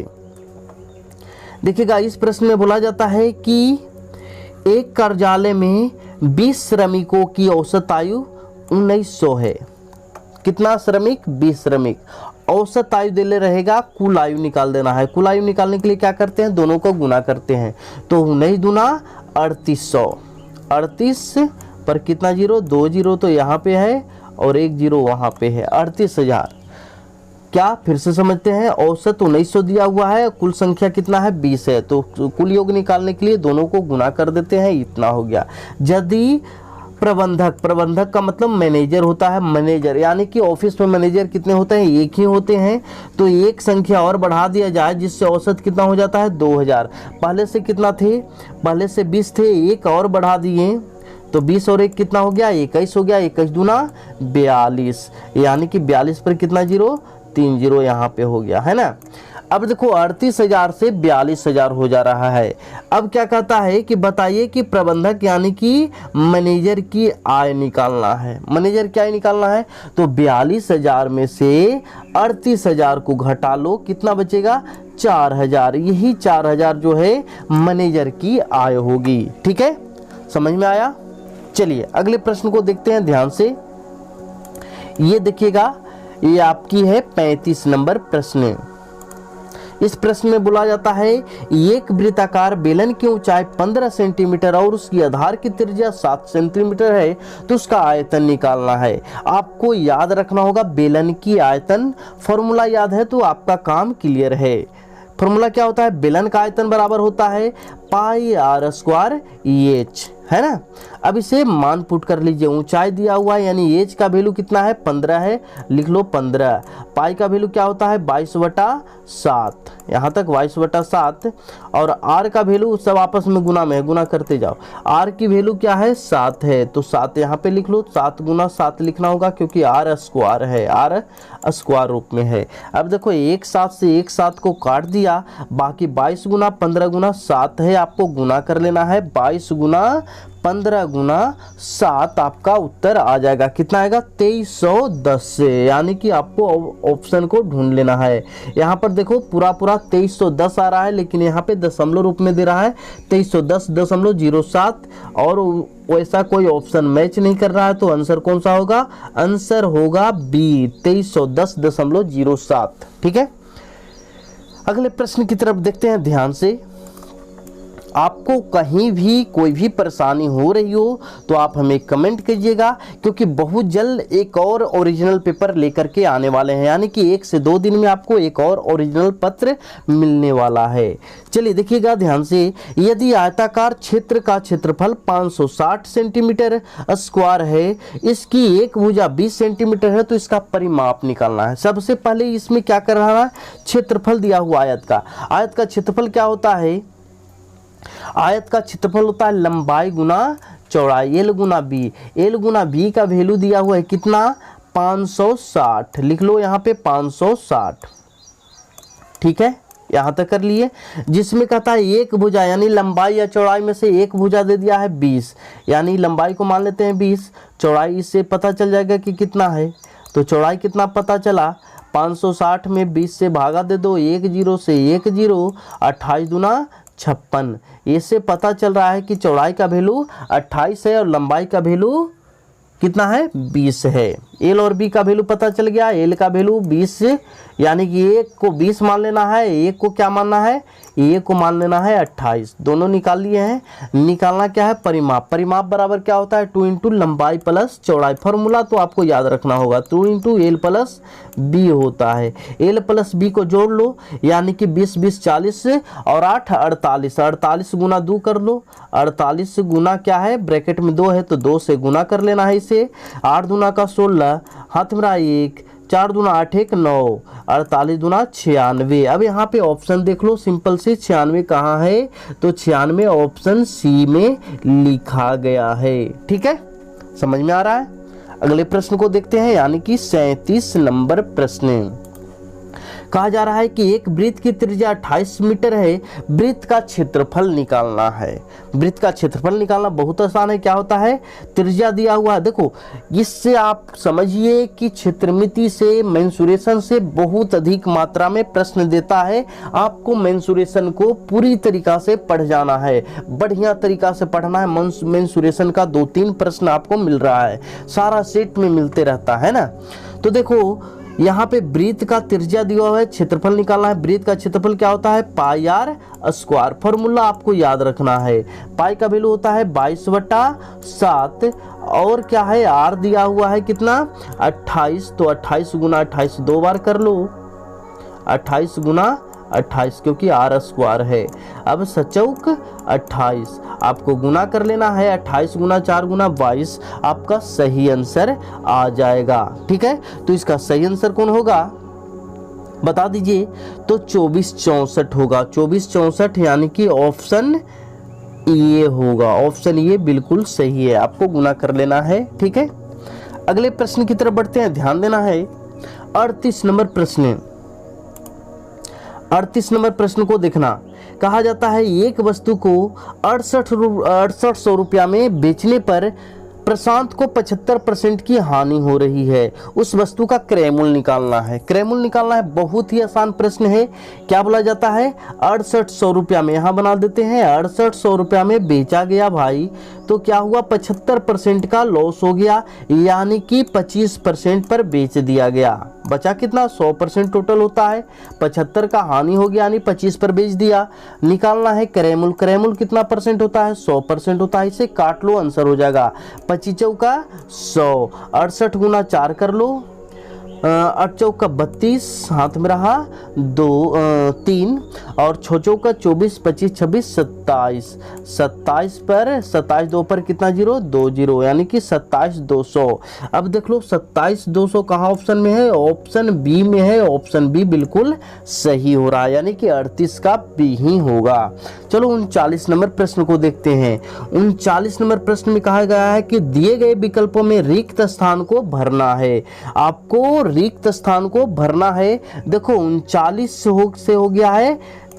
देखिएगा, इस प्रश्न में बोला जाता है कि एक कार्यालय में 20 श्रमिकों की औसत आयु 1900 है। कितना श्रमिक? 20 श्रमिक। औसत आयु दे ले रहेगा, कुल आयु निकाल देना है। कुल आयु निकालने के लिए क्या करते हैं? दोनों को गुना करते हैं। तो 19 दूना 3800। 38 पर कितना जीरो? 2 जीरो तो यहाँ पे है और 1 जीरो वहाँ पे है। 38,000। क्या फिर से समझते हैं? औसत 1900 दिया हुआ है, कुल संख्या कितना है? 20 है। तो कुल योग निकालने के लिए दोनों को गुना कर देते हैं, इतना हो गया। यदि प्रबंधक का मतलब मैनेजर होता है। मैनेजर यानी कि ऑफिस में मैनेजर कितने होते हैं? एक ही होते हैं। तो एक संख्या और बढ़ा दिया जाए जिससे औसत कितना हो जाता है? 2000। पहले से कितना थे? पहले से 20 थे, एक और बढ़ा दिए तो 20 और 1 कितना हो गया? 21 हो गया। 21 दूना 42, यानी कि 42 पर कितना जीरो? 3 जीरो यहाँ पे हो गया, है ना। अब देखो 38,000 से 42,000 हो जा रहा है। अब क्या कहता है कि बताइए कि प्रबंधक यानी कि मैनेजर की आय निकालना है। मैनेजर की आय निकालना है तो 42,000 में से 38,000 को घटा लो, कितना बचेगा? 4,000। यही 4,000 जो है मैनेजर की आय होगी। ठीक है, समझ में आया? चलिए अगले प्रश्न को देखते हैं ध्यान से। ये देखिएगा, ये आपकी है 35 नंबर प्रश्न। इस प्रश्न में बोला जाता है एक वृत्ताकार बेलन की ऊंचाई 15 सेंटीमीटर और उसकी आधार की त्रिज्या 7 सेंटीमीटर है, तो उसका आयतन निकालना है। आपको याद रखना होगा बेलन की आयतन, फॉर्मूला याद है तो आपका काम क्लियर है। फॉर्मूला क्या होता है? बेलन का आयतन बराबर होता है पाई आर स्क्वायर एच, है ना। अब इसे मान पुट कर लीजिए। ऊंचाई दिया हुआ है यानी एच का वैल्यू कितना है? 15 है, लिख लो 15। पाई का वैल्यू क्या होता है? 22/7, यहाँ तक 22/7। और आर का वैल्यू सब आपस में गुना में है, गुना करते जाओ। आर की वैल्यू क्या है? 7 है, तो 7 यहाँ पे लिख लो। 7 गुना 7 लिखना होगा क्योंकि आर स्क्वायर है, आर स्क्वायर रूप में है। अब देखो एक 7 से एक 7 को काट दिया, बाकी 22 गुना 15 गुना 7 है, आपको गुना कर लेना है। 22 गुना 15 गुना 7 आपका उत्तर आ जाएगा। कितना आएगा? 2310 से, यानी कि आपको ऑप्शन को ढूंढ लेना है। यहाँ पर देखो पूरा 2310 आ रहा है, लेकिन यहाँ पे दशमलव रूप में दे रहा है 2310.07 और वैसा कोई ऑप्शन मैच नहीं कर रहा है। तो आंसर कौन सा होगा? आंसर होगा बी, 2310.07। ठीक है, अगले प्रश्न की तरफ देखते हैं ध्यान से। आपको कहीं भी कोई भी परेशानी हो रही हो तो आप हमें कमेंट कीजिएगा, क्योंकि बहुत जल्द एक और ओरिजिनल पेपर लेकर के आने वाले हैं, यानी कि 1 से 2 दिन में आपको एक और ओरिजिनल पत्र मिलने वाला है। चलिए देखिएगा ध्यान से। यदि आयताकार क्षेत्र का क्षेत्रफल 560 सेंटीमीटर स्क्वायर है, इसकी एक भुजा 20 सेंटीमीटर है, तो इसका परिमाप निकालना है। सबसे पहले इसमें क्या कर रहा है? क्षेत्रफल दिया हुआ आयत का क्षेत्रफल क्या होता है? आयत का क्षेत्रफल होता है लंबाई गुना चौड़ाई, एल गुना बी। एल गुना बी का वैल्यू दिया हुआ है कितना? 560। लिख लो यहाँ पे 560। ठीक है, यहाँ तक कर लिए। जिसमें कहता है एक भुजा यानी लंबाई या चौड़ाई में से एक भुजा दे दिया है 20, यानी लंबाई को मान लेते हैं 20, चौड़ाई इससे पता चल जाएगा कि कितना है। तो चौड़ाई कितना पता चला? 560 में 20 से भागा दे दो, 1 जीरो से 1 जीरो, 28 दूना 56। इससे पता चल रहा है कि चौड़ाई का वैल्यू 28 है और लंबाई का वैल्यू कितना है? 20 है। एल और बी का वैल्यू पता चल गया। एल का वैल्यू 20, यानी कि एक को 20 मान लेना है, एक को क्या मानना है? एक को मान लेना है 28। दोनों निकाल लिए हैं। निकालना क्या है? परिमाप। परिमाप बराबर क्या होता है? 2 इंटू लंबाई प्लस चौड़ाई। फॉर्मूला तो आपको याद रखना होगा, 2 इंटू एल प्लस बी होता है। एल प्लस बी को जोड़ लो, यानी कि 20 20 40 और 8 48। 48 गुना 2 कर लो। 48 गुना क्या है? ब्रैकेट में 2 है तो 2 से गुना कर लेना है इसे। 8 दूना का 16, हाथ में 1, 4 दूना 8 1 9, 48 दूना 96। अब यहाँ पे ऑप्शन देख लो, सिंपल से 96 कहाँ है? तो 96 ऑप्शन सी में लिखा गया है। ठीक है, समझ में आ रहा है? अगले प्रश्न को देखते हैं, यानी कि 37 नंबर प्रश्न। कहा जा रहा है कि एक वृत्त की त्रिज्या 28 मीटर है, वृत्त का क्षेत्रफल निकालना है। वृत्त का क्षेत्रफल निकालना बहुत आसान है। क्या होता है, त्रिज्या दिया हुआ है, देखो इससे आप समझिए कि क्षेत्रमिति से, मेंसुरेशन से बहुत अधिक मात्रा में प्रश्न देता है। आपको मेंसुरेशन को पूरी तरीका से पढ़ जाना है, बढ़िया तरीका से पढ़ना है। मेंसुरेशन का 2-3 प्रश्न आपको मिल रहा है, सारा सेट में मिलते रहता है ना। तो देखो यहाँ पे वृत्त का त्रिज्या दिया हुआ है, क्षेत्रफल निकालना है। वृत्त का क्षेत्रफल क्या होता है, पाई आर स्क्वायर। फॉर्मूला आपको याद रखना है, पाई का वैल्यू होता है 22/7 और क्या है, आर दिया हुआ है कितना, 28। तो 28 गुना 28 दो बार कर लो, 28 गुना 28 क्योंकि आर स्क्वायर है। अब सचौक 28 आपको गुना कर लेना है, 28 गुना 4 गुना 22 आपका सही आंसर आ जाएगा। ठीक है, तो इसका सही आंसर कौन होगा बता दीजिए। तो 2464 होगा, 2464 यानी कि ऑप्शन ये होगा। ऑप्शन ये बिल्कुल सही है, आपको गुना कर लेना है। ठीक है, अगले प्रश्न की तरफ बढ़ते हैं, ध्यान देना है। 38 नंबर प्रश्न, 38 नंबर प्रश्न को देखना। कहा जाता है एक वस्तु को 6800 रुपया में बेचने पर प्रशांत को 75% की हानि हो रही है। उस वस्तु का क्रय मूल्य निकालना है। क्रय मूल्य निकालना है, बहुत ही आसान प्रश्न है। क्या बोला जाता है, 6800 रुपया में, यहाँ बना देते हैं 6800 रुपया में बेचा गया भाई, तो क्या हुआ 75% का लॉस हो गया, यानी कि 25% पर बेच दिया गया। बचा कितना, 100% टोटल होता है, 75 का हानि हो गया यानी 25 पर बेच दिया। निकालना है क्रय मूल्य। क्रय मूल्य कितना परसेंट होता है, 100% होता है। इसे काट लो, आंसर हो जाएगा 25 चौका 100, 68 गुना 4 कर लो, 8 चौका 32, हाथ में रहा 3 और 6 चौका 24, 25, 26, 27, 27 पर 27 2 पर कितना जीरो, 2 जीरो, यानी कि 27,200। अब देख लो 27,200 कहाँ ऑप्शन में है, ऑप्शन बी में है। ऑप्शन बी बिल्कुल सही हो रहा है, यानी कि 38 का बी ही होगा। चलो 39 नंबर प्रश्न को देखते हैं। 39 नंबर प्रश्न में कहा गया है कि दिए गए विकल्पों में रिक्त स्थान को भरना है। आपको रिक्त स्थान को भरना है। देखो 39 से हो गया है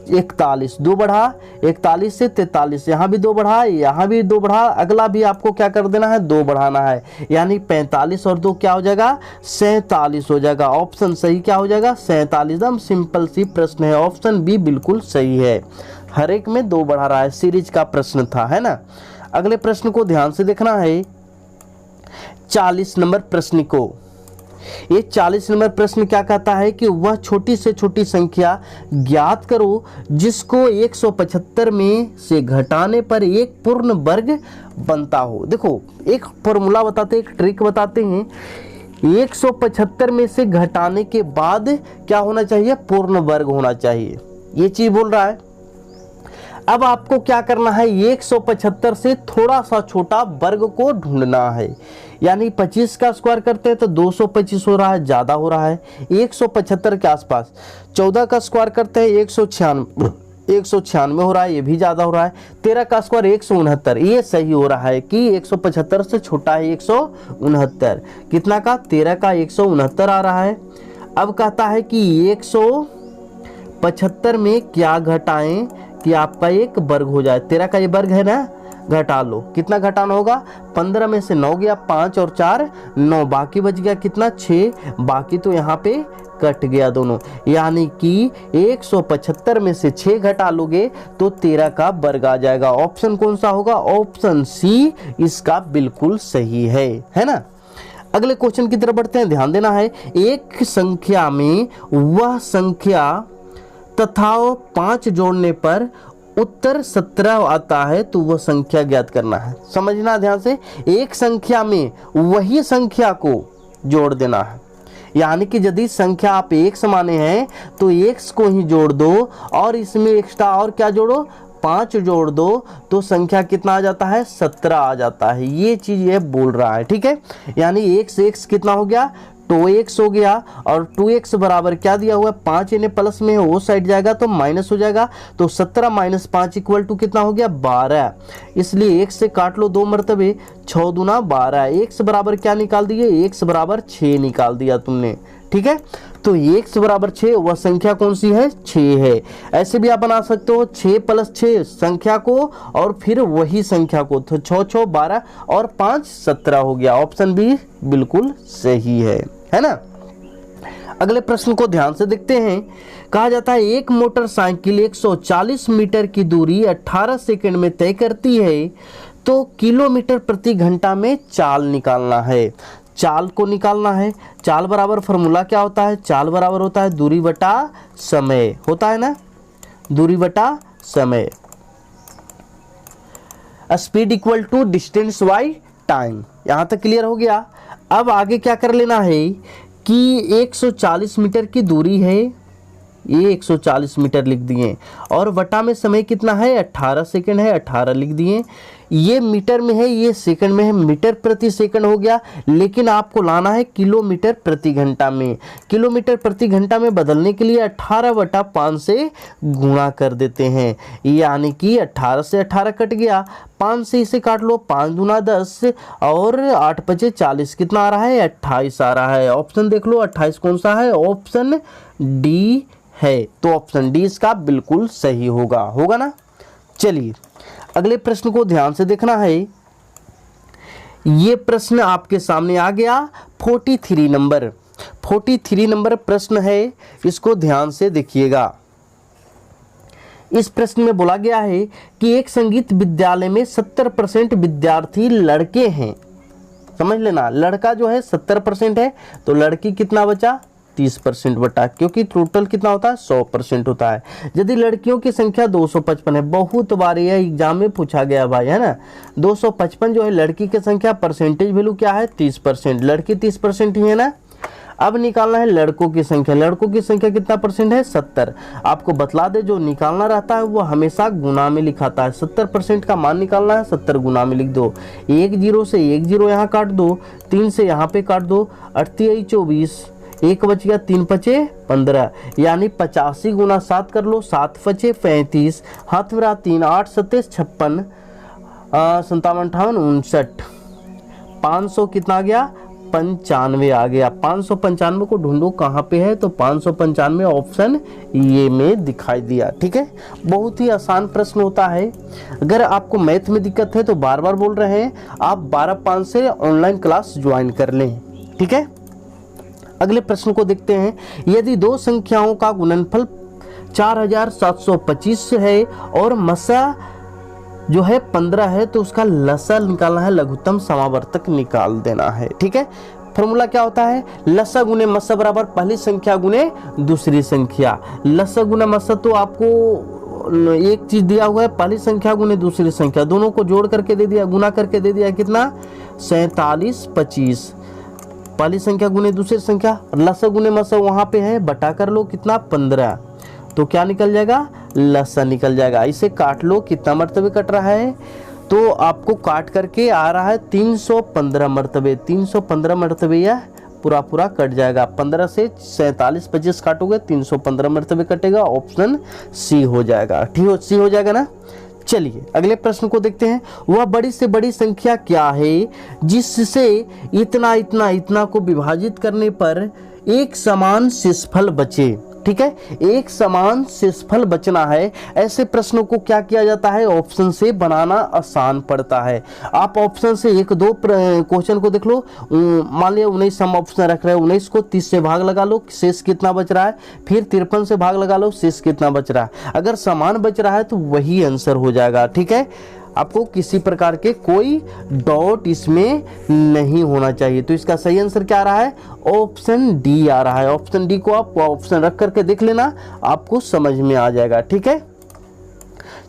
41, 2 बढ़ा, 41 से 43, यहाँ भी 2 बढ़ा, यहाँ भी 2 बढ़ा, अगला भी आपको क्या कर देना है, 2 बढ़ाना है, यानी 45 और 2 क्या हो जाएगा, 47 हो जाएगा। ऑप्शन सही क्या हो जाएगा, 47। एकदम सिंपल सी प्रश्न है, ऑप्शन बी बिल्कुल सही है। हर एक में 2 बढ़ा रहा है, सीरीज का प्रश्न था, है ना। अगले प्रश्न को ध्यान से देखना है, 40 नंबर प्रश्न को। ये 40 नंबर प्रश्न क्या कहता है कि वह छोटी से छोटी संख्या ज्ञात करो जिसको 175 में से घटाने पर एक पूर्ण वर्ग बनता हो। देखो एक फॉर्मूला बताते हैं, एक ट्रिक बताते हैं। 175 में से घटाने के बाद क्या होना चाहिए, पूर्ण वर्ग होना चाहिए, ये चीज बोल रहा है। अब आपको क्या करना है, 175 से थोड़ा सा छोटा वर्ग को ढूंढना है, यानी 25 का स्क्वायर करते हैं तो 225 हो रहा है, ज्यादा हो रहा है। 175 के आसपास 14 का स्क्वायर करते हैं 196 हो रहा है, ये भी ज्यादा हो रहा है। 13 का स्क्वायर 169, ये सही हो रहा है कि 175 से छोटा है 169। कितना का, 13 का 169 आ रहा है। अब कहता है कि 175 में क्या घटाएं कि आपका एक वर्ग हो जाए। 13 का ये वर्ग है ना, घटा लो, कितना घटाना होगा, 15 में से 9 गया, 5 और 4 9, बाकी बच गया कितना, 6, बाकी तो यहाँ पे कट गया दोनों, यानी कि 175 में से 6 घटा लोगे तो 13 का वर्ग आ जाएगा। ऑप्शन कौन सा होगा, ऑप्शन सी इसका बिल्कुल सही है ना। अगले क्वेश्चन की तरफ बढ़ते हैं, ध्यान देना है। एक संख्या में वह संख्या तथा 5 जोड़ने पर उत्तर 17 आता है तो वह संख्या ज्ञात करना है। समझना ध्यान से, एक संख्या में वही संख्या को जोड़ देना है, यानी कि यदि संख्या आप एक समाने हैं तो x को ही जोड़ दो और इसमें एक्स्ट्रा और क्या जोड़ो, 5 जोड़ दो, तो संख्या कितना आ जाता है, 17 आ जाता है। ये चीज ये बोल रहा है, ठीक है। यानी x से x कितना हो गया, 2x हो गया, और 2x बराबर क्या दिया हुआ है, 5 इन्हें प्लस में है, वो साइड जाएगा तो माइनस हो जाएगा, तो 17 माइनस 5 इक्वल टू कितना हो गया, 12। इसलिए x से काट लो 2 मरतबे, 6 दूना 12। x बराबर क्या निकाल दिए, x बराबर 6 निकाल दिया तुमने, ठीक है। तो x बराबर 6, वह संख्या कौन सी है? 6 है। ऐसे भी आप बना सकते हो 6 + 6 संख्या को और फिर वही संख्या को, तो 6 6 12 और 5 17 हो गया। ऑप्शन बी बिल्कुल सही है ना। अगले प्रश्न को ध्यान से देखते हैं। कहा जाता है एक मोटरसाइकिल 140 मीटर की दूरी 18 सेकंड में तय करती है, तो किलोमीटर प्रति घंटा में चाल निकालना है। चाल को निकालना है। चाल बराबर फॉर्मूला क्या होता है? चाल बराबर होता है दूरी बटा समय, होता है ना, दूरी बटा समय। Speed equal to distance by time. यहां तक क्लियर हो गया। अब आगे क्या कर लेना है कि 140 मीटर की दूरी है, ये 140 मीटर लिख दिए और वटा में समय कितना है? 18 सेकंड है, 18 लिख दिए। ये मीटर में है, ये सेकंड में है, मीटर प्रति सेकंड हो गया, लेकिन आपको लाना है किलोमीटर प्रति घंटा में। किलोमीटर प्रति घंटा में बदलने के लिए 18/5 से गुणा कर देते हैं, यानी कि 18 से 18 कट गया, 5 से इसे काट लो, 5 दूना 10 और 8 × 5 = 40, कितना आ रहा है? 28 आ रहा है। ऑप्शन देख लो 28 कौन सा है? ऑप्शन डी है। तो ऑप्शन डी इसका बिल्कुल सही होगा ना। चलिए अगले प्रश्न को ध्यान से देखना है। ये प्रश्न आपके सामने आ गया 43 नंबर प्रश्न है, इसको ध्यान से देखिएगा। इस प्रश्न में बोला गया है कि एक संगीत विद्यालय में 70% विद्यार्थी लड़के हैं। समझ लेना, लड़का जो है 70% है, तो लड़की कितना बचा? 30% बटा, क्योंकि टोटल कितना होता है? 100% होता है। यदि लड़कियों की संख्या 255 है, बहुत बार यह एग्जाम में पूछा गया भाई, है ना। 255 जो है लड़की की संख्या, परसेंटेज वैल्यू क्या है? 30%, लड़की 30% ही है ना। अब निकालना है लड़कों की संख्या। लड़कों की संख्या कितना परसेंट है? 70। आपको बतला दे जो निकालना रहता है वो हमेशा गुना में लिखाता है। 70% का मान निकालना है, 70 गुना में लिख दो। 1 0 से 1 0 यहाँ काट दो, 3 से यहाँ पे काट दो, 38 24, 1 बच गया, 3 5 15, यानी 85 गुना 7 कर लो, 7 5 35, हाथ में रहा 3, 8 7 56, 57 58 59, 500 कितना आ गया? 95 आ गया। 595 को ढूंढो कहाँ पे है, तो 595 ऑप्शन ये में दिखाई दिया। ठीक है, बहुत ही आसान प्रश्न होता है। अगर आपको मैथ में दिक्कत है तो बार बार बोल रहे हैं, आप 12/5 से ऑनलाइन क्लास ज्वाइन कर लें। ठीक है, अगले प्रश्न को देखते हैं। यदि दो संख्याओं का गुणनफल 4725 है और मसा जो है 15 है, तो उसका लसा निकालना है, लघुत्तम समावर्तक निकाल देना है। ठीक है, फॉर्मूला क्या होता है? लसा गुने मसा बराबर पहली संख्या गुने दूसरी संख्या। लसा गुना मसा, तो आपको एक चीज दिया हुआ है, पहली संख्या गुने दूसरी संख्या, दोनों को जोड़ करके दे दिया, गुना करके दे दिया, कितना? 47 25। पहली संख्या गुने दूसरी संख्या, लसा गुने मसा वहां पे है, बटा कर लो, कितना? 15। तो क्या निकल जाएगा? लसा निकल जाएगा। इसे काट लो, कितना मर्तबे कट रहा है? तो आपको काट करके आ रहा है 315 मर्तबे। 315 मर्तबे यह पूरा कट जाएगा। 15 से 47 25 काटोगे, 315 मर्तबे कटेगा। ऑप्शन सी हो जाएगा। ठीक हो, सी हो जाएगा ना। चलिए अगले प्रश्न को देखते हैं। वह बड़ी से बड़ी संख्या क्या है जिससे इतना इतना इतना को विभाजित करने पर एक समान शेषफल बचे? ठीक है, एक समान शेषफल बचना है। ऐसे प्रश्नों को क्या किया जाता है? ऑप्शन से बनाना आसान पड़ता है। आप ऑप्शन से एक दो क्वेश्चन को देख लो। मान लिया 19 हम ऑप्शन रख रहे हैं, 19 को 30 से भाग लगा लो, शेष कितना बच रहा है। फिर 53 से भाग लगा लो, शेष कितना बच रहा है। अगर समान बच रहा है तो वही आंसर हो जाएगा। ठीक है, आपको किसी प्रकार के कोई डॉट इसमें नहीं होना चाहिए। तो इसका सही आंसर क्या आ रहा है? ऑप्शन डी आ रहा है। ऑप्शन डी को आप ऑप्शन रख करके देख लेना, आपको समझ में आ जाएगा। ठीक है,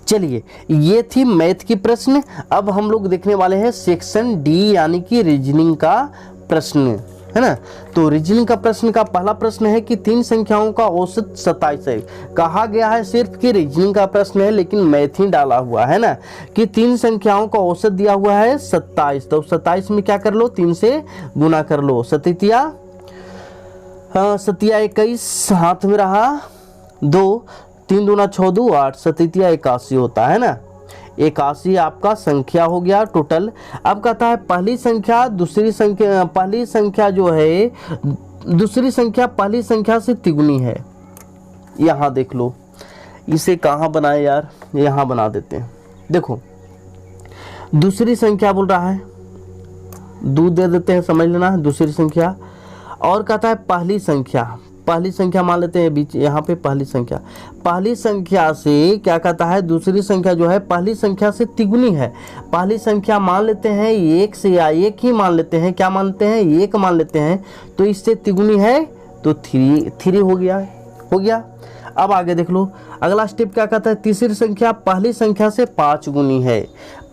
चलिए ये थी मैथ की प्रश्न। अब हम लोग देखने वाले हैं सेक्शन डी यानी कि रीजनिंग का प्रश्न, है ना। तो रीजनिंग का प्रश्न का पहला प्रश्न है कि 3 संख्याओं का औसत 27 है। कहा गया है सिर्फ कि रीजनिंग का प्रश्न है, लेकिन मैथ ही डाला हुआ है ना, कि 3 संख्याओं का औसत दिया हुआ है 27। तो 27 में क्या कर लो? 3 से गुना कर लो। सतिया 21, हाथ में रहा 2, 3 दूना 6 2 8, सतिया 81 होता है ना। 81 आपका संख्या हो गया टोटल। अब कहता है पहली संख्या दूसरी संख्या, पहली संख्या जो है दूसरी संख्या पहली संख्या से तिगुनी है। यहाँ देख लो, इसे कहाँ बनाए यार, यहाँ बना देते हैं। देखो दूसरी संख्या बोल रहा है, दूध दे देते हैं, समझ लेना है दूसरी संख्या। और कहता है पहली संख्या, पहली संख्या मान लेते हैं बीच, यहाँ पे पहली संख्या, पहली संख्या से क्या कहता है, दूसरी संख्या जो है पहली संख्या से तिगुनी है। पहली संख्या मान लेते हैं एक से, या एक ही मान लेते हैं, क्या मानते हैं, एक मान लेते हैं, तो इससे तिगुनी है तो थ्री हो गया। अब आगे देख लो, अगला स्टेप क्या कहता है, तीसरी संख्या पहली संख्या से 5 गुनी है।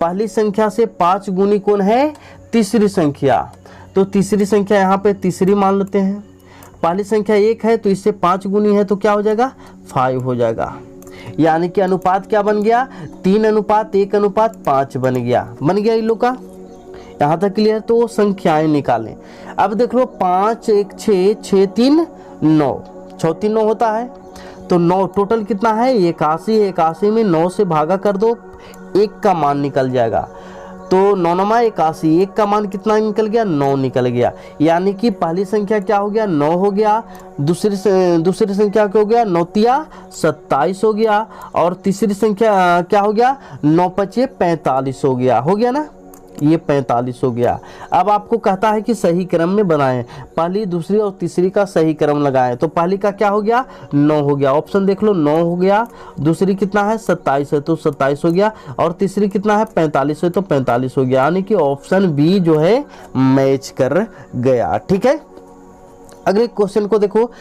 पहली संख्या से 5 गुनी कौन है, तीसरी संख्या, तो तीसरी संख्या यहाँ पे तीसरी मान लेते हैं। पहली संख्या 1 है तो इससे 5 गुनी है तो क्या हो जाएगा, 5 हो जाएगा। यानी कि अनुपात क्या बन गया, 3:1:5 बन गया इन लोग का। यहाँ तक क्लियर। तो संख्याएं निकालें। अब देख लो 5 1 6 6 3 9, 6 3 9 होता है, तो 9 टोटल कितना है, 81 है। 81 में 9 से भागा कर दो, 1 का मान निकल जाएगा। तो 9 9 81, 1 का मान कितना निकल गया, 9 निकल गया। यानी कि पहली संख्या क्या हो गया, 9 हो गया। दूसरी संख्या क्या हो गया, 9 तिया 27 हो गया। और तीसरी संख्या क्या हो गया, 9 5 45 हो गया ना, ये 45 हो गया। अब आपको कहता है कि सही क्रम में बनाएं, पहली दूसरी और तीसरी का सही क्रम लगाएं। तो पहली का क्या हो गया, 9 हो गया, ऑप्शन देख लो 9 हो गया। दूसरी कितना है, 27 है तो 27 हो गया। और तीसरी कितना है, 45 है तो 45 हो गया। यानी कि ऑप्शन बी जो है मैच कर गया। ठीक है। अगले क्वेश्चन को देखो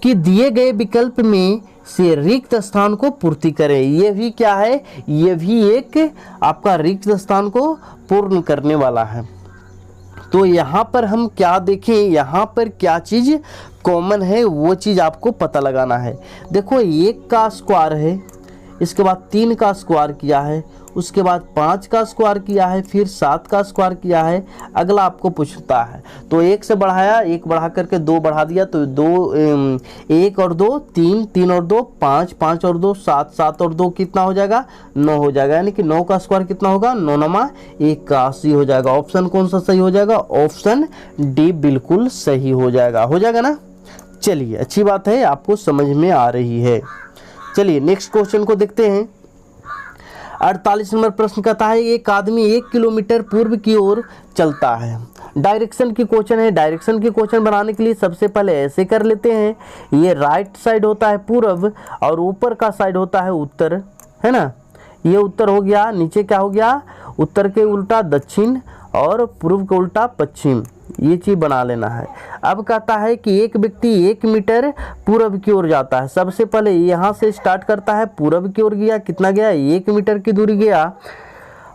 कि दिए गए विकल्प में से रिक्त स्थान को पूर्ति करें। ये भी क्या है, ये भी एक आपका रिक्त स्थान को पूर्ण करने वाला है। तो यहाँ पर हम क्या देखें, यहाँ पर क्या चीज कॉमन है वो चीज आपको पता लगाना है। देखो 1 का स्क्वायर है, इसके बाद 3 का स्क्वायर किया है, उसके बाद 5 का स्क्वायर किया है, फिर 7 का स्क्वायर किया है। अगला आपको पूछता है तो 1 से बढ़ाया, 1 बढ़ा करके 2 बढ़ा दिया, तो 1 और 2 3, 3 और 2 5, 5 और 2 7, 7 और 2 कितना हो जाएगा, 9 हो जाएगा। यानी कि 9 का स्क्वायर कितना होगा, 9 9 81 हो जाएगा। ऑप्शन कौन सा सही हो जाएगा, ऑप्शन डी बिल्कुल सही हो जाएगा ना। चलिए अच्छी बात है, आपको समझ में आ रही है। चलिए नेक्स्ट क्वेश्चन को देखते हैं। 48 नंबर प्रश्न कहता है एक आदमी 1 किलोमीटर पूर्व की ओर चलता है। डायरेक्शन की क्वेश्चन है। डायरेक्शन की क्वेश्चन बनाने के लिए सबसे पहले ऐसे कर लेते हैं, ये राइट साइड होता है पूर्व और ऊपर का साइड होता है उत्तर, है ना। ये उत्तर हो गया, नीचे क्या हो गया, उत्तर के उल्टा दक्षिण और पूर्व के उल्टा पश्चिम, ये चीज बना लेना है। अब कहता है कि एक व्यक्ति 1 मीटर पूर्व की ओर जाता है। सबसे पहले यहाँ से स्टार्ट करता है, पूर्व की ओर गया, कितना गया, 1 मीटर की दूरी गया।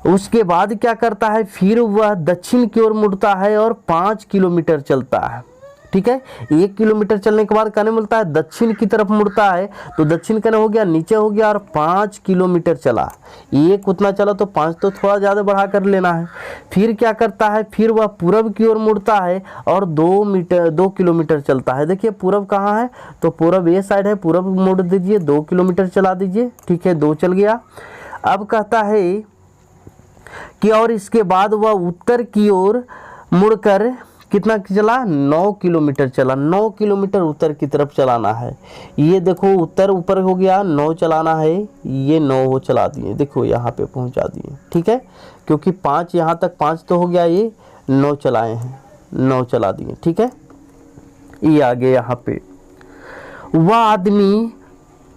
उसके बाद क्या करता है, फिर वह दक्षिण की ओर मुड़ता है और 5 किलोमीटर चलता है। ठीक है, 1 किलोमीटर चलने के बाद कहने मिलता है दक्षिण की तरफ मुड़ता है, तो दक्षिण कहने हो गया, नीचे हो गया और 5 किलोमीटर चला। 1 उतना चला तो 5 तो थोड़ा ज़्यादा बढ़ा कर लेना है। फिर क्या करता है, फिर वह पूर्व की ओर मुड़ता है और 2 किलोमीटर चलता है। देखिए पूर्व कहाँ है, तो पूर्व ये साइड है, पूर्व मोड़ दीजिए, 2 किलोमीटर चला दीजिए। ठीक है, 2 चल गया। अब कहता है कि और इसके बाद वह उत्तर की ओर मुड़कर कितना चला, 9 किलोमीटर चला। 9 किलोमीटर उत्तर की तरफ चलाना है। ये देखो उत्तर ऊपर हो गया, 9 चलाना है, ये 9 वो चला दिए, देखो यहाँ पे पहुँचा दिए। ठीक है, क्योंकि 5 यहाँ तक 5 तो हो गया, ये 9 चलाए हैं, 9 चला दिए। ठीक है, ये आगे यहाँ पे वह आदमी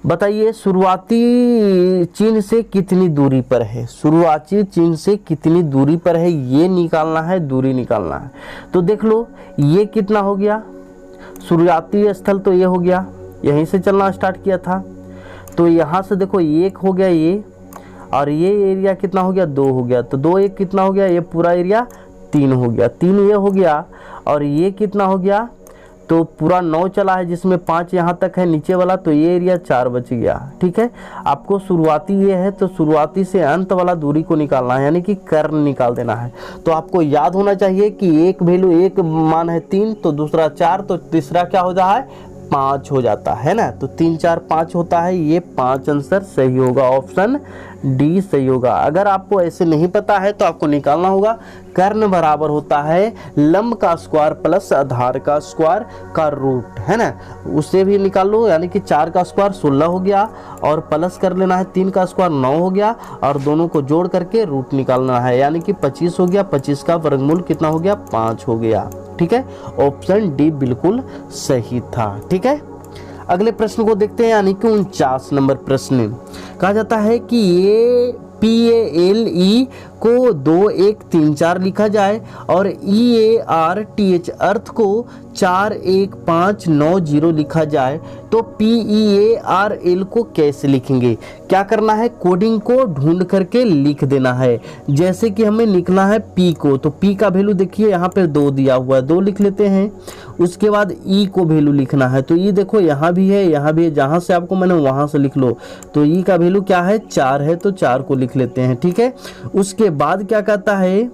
बताइए शुरुआती चिन्ह से कितनी दूरी पर है। शुरुआती चिन्ह से कितनी दूरी पर है ये निकालना है, दूरी निकालना है। तो देख लो ये कितना हो गया, शुरुआती स्थल तो ये हो गया, यहीं से चलना स्टार्ट किया था। तो यहाँ से देखो 1 हो गया ये, और ये एरिया कितना हो गया, 2 हो गया। तो 2 1 कितना हो गया, ये पूरा एरिया 3 हो गया। 3 ये हो गया, और ये कितना हो गया, तो पूरा 9 चला है, जिसमें 5 यहाँ तक है नीचे वाला, तो ये एरिया 4 बच गया। ठीक है, आपको शुरुआती ये है तो शुरुआती से अंत वाला दूरी को निकालना है, यानी कि कर्ण निकाल देना है। तो आपको याद होना चाहिए कि एक वैल्यू, एक मान है 3, तो दूसरा 4, तो तीसरा क्या हो रहा है 5 हो जाता है ना, तो 3 4 5 होता है, ये 5 आंसर सही होगा, ऑप्शन डी सही होगा। अगर आपको ऐसे नहीं पता है तो आपको निकालना होगा कर्ण बराबर होता है लंब का स्क्वायर प्लस आधार का स्क्वायर का रूट, है ना, उससे भी निकाल लो, यानी कि 4 का स्क्वायर 16 हो गया और प्लस कर लेना है 3 का स्क्वायर 9 हो गया और दोनों को जोड़ करके रूट निकालना है, यानी कि 25 हो गया, 25 का वर्गमूल कितना हो गया, 5 हो गया। ठीक है, ऑप्शन डी बिल्कुल सही था। ठीक है, अगले प्रश्न को देखते हैं, यानी कि 49 नंबर प्रश्न। कहा जाता है कि ये PALE को 2 1 3 4 लिखा जाए और EARTH अर्थ को 4 1 5 9 0 लिखा जाए, तो PEARL को कैसे लिखेंगे? क्या करना है, कोडिंग को ढूंढ करके लिख देना है। जैसे कि हमें लिखना है P को, तो P का वैल्यू देखिए यहाँ पे 2 दिया हुआ है, 2 लिख लेते हैं। उसके बाद E को वैल्यू लिखना है, तो E देखो यहाँ भी है, यहाँ भी है, जहाँ से आपको मैंने वहाँ से लिख लो। तो E का वैल्यू क्या है, 4 है, तो 4 को लिख लेते हैं। ठीक है, उसके बाद क्या कहता है,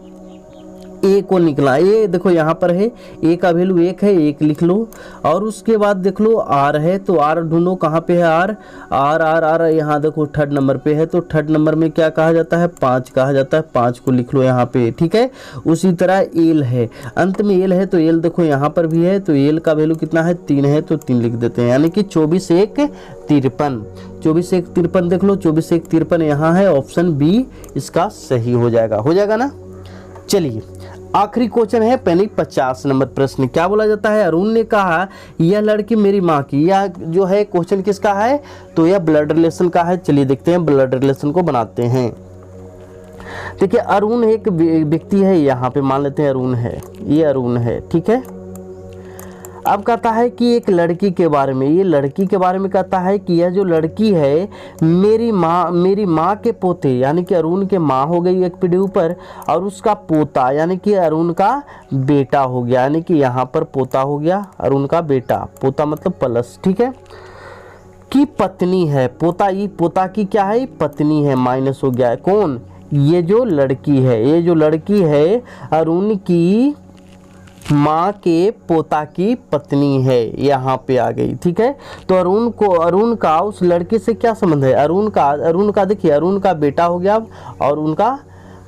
ए को निकला, ए देखो यहाँ पर है, ए का वैल्यू 1 है, 1 लिख लो। और उसके बाद देख लो आर है, तो आर ढूंढो, कहाँ पे है आर, आर आर आर यहाँ देखो 3rd नंबर पे है, तो 3rd नंबर में क्या कहा जाता है, 5 कहा जाता है, 5 को लिख लो यहाँ पे। ठीक है, उसी तरह एल है, अंत में एल है, तो एल देखो यहाँ पर भी है, तो एल का वैल्यू कितना है, 3 है, तो 3 लिख देते हैं, यानी कि 24 1 53, 24 1 53 देख लो, 24 1 53 यहाँ है, ऑप्शन बी इसका सही हो जाएगा ना। चलिए आखिरी क्वेश्चन है, पहले 50 नंबर प्रश्न। क्या बोला जाता है, अरुण ने कहा यह लड़की मेरी माँ की, यह जो है क्वेश्चन किसका है, तो यह ब्लड रिलेशन का है। चलिए देखते हैं, ब्लड रिलेशन को बनाते हैं। देखिए अरुण एक व्यक्ति है, यहाँ पे मान लेते हैं अरुण है, ये अरुण है। ठीक है, अब कहता है कि एक लड़की के बारे में, ये लड़की के बारे में कहता है कि यह जो लड़की है मेरी माँ के पोते, यानी कि अरुण के माँ हो गई एक पीढ़ी ऊपर, और उसका पोता यानी कि अरुण का बेटा हो गया, यानी कि यहाँ पर पोता हो गया, अरुण का बेटा, पोता मतलब प्लस। ठीक है, की पत्नी है, पोता की क्या है, पत्नी है, माइनस हो गया है, कौन, ये जो लड़की है, ये जो लड़की है अरुण की माँ के पोता की पत्नी है, यहाँ पे आ गई। ठीक है, तो अरुण का उस लड़के से क्या संबंध है, अरुण का देखिए, अरुण का बेटा हो गया और उनका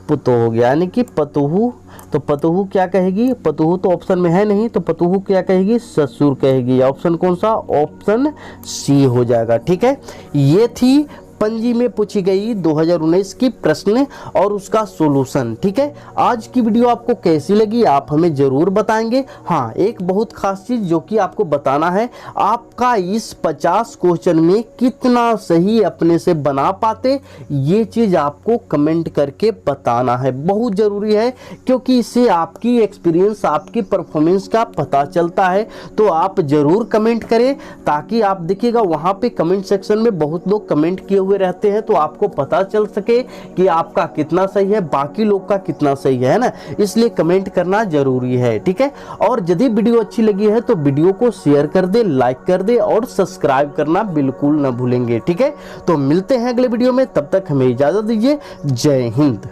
पुतो हो गया, यानी कि पतोहू। तो पतोहू क्या कहेगी, पतोहू तो ऑप्शन में है नहीं, तो पतोहू क्या कहेगी, ससुर कहेगी। ऑप्शन कौन सा, ऑप्शन सी हो जाएगा। ठीक है, ये थी पंजी में पूछी गई 2019 की प्रश्न और उसका सॉल्यूशन। ठीक है, आज की वीडियो आपको कैसी लगी आप हमें जरूर बताएंगे। हाँ, एक बहुत खास चीज जो कि आपको बताना है, आपका इस 50 क्वेश्चन में कितना सही अपने से बना पाते, ये चीज आपको कमेंट करके बताना है, बहुत जरूरी है, क्योंकि इससे आपकी एक्सपीरियंस, आपकी परफॉर्मेंस का पता चलता है। तो आप जरूर कमेंट करें, ताकि आप देखिएगा वहां पे कमेंट सेक्शन में बहुत लोग कमेंट किए हुए रहते हैं, तो आपको पता चल सके कि आपका कितना सही है, बाकी लोग का कितना सही है ना, इसलिए कमेंट करना जरूरी है। ठीक है, और यदि वीडियो अच्छी लगी है तो वीडियो को शेयर कर दे, लाइक कर दे और सब्सक्राइब करना बिल्कुल ना भूलेंगे। ठीक है, तो मिलते हैं अगले वीडियो में, तब तक हमें इजाजत दीजिए। जय हिंद।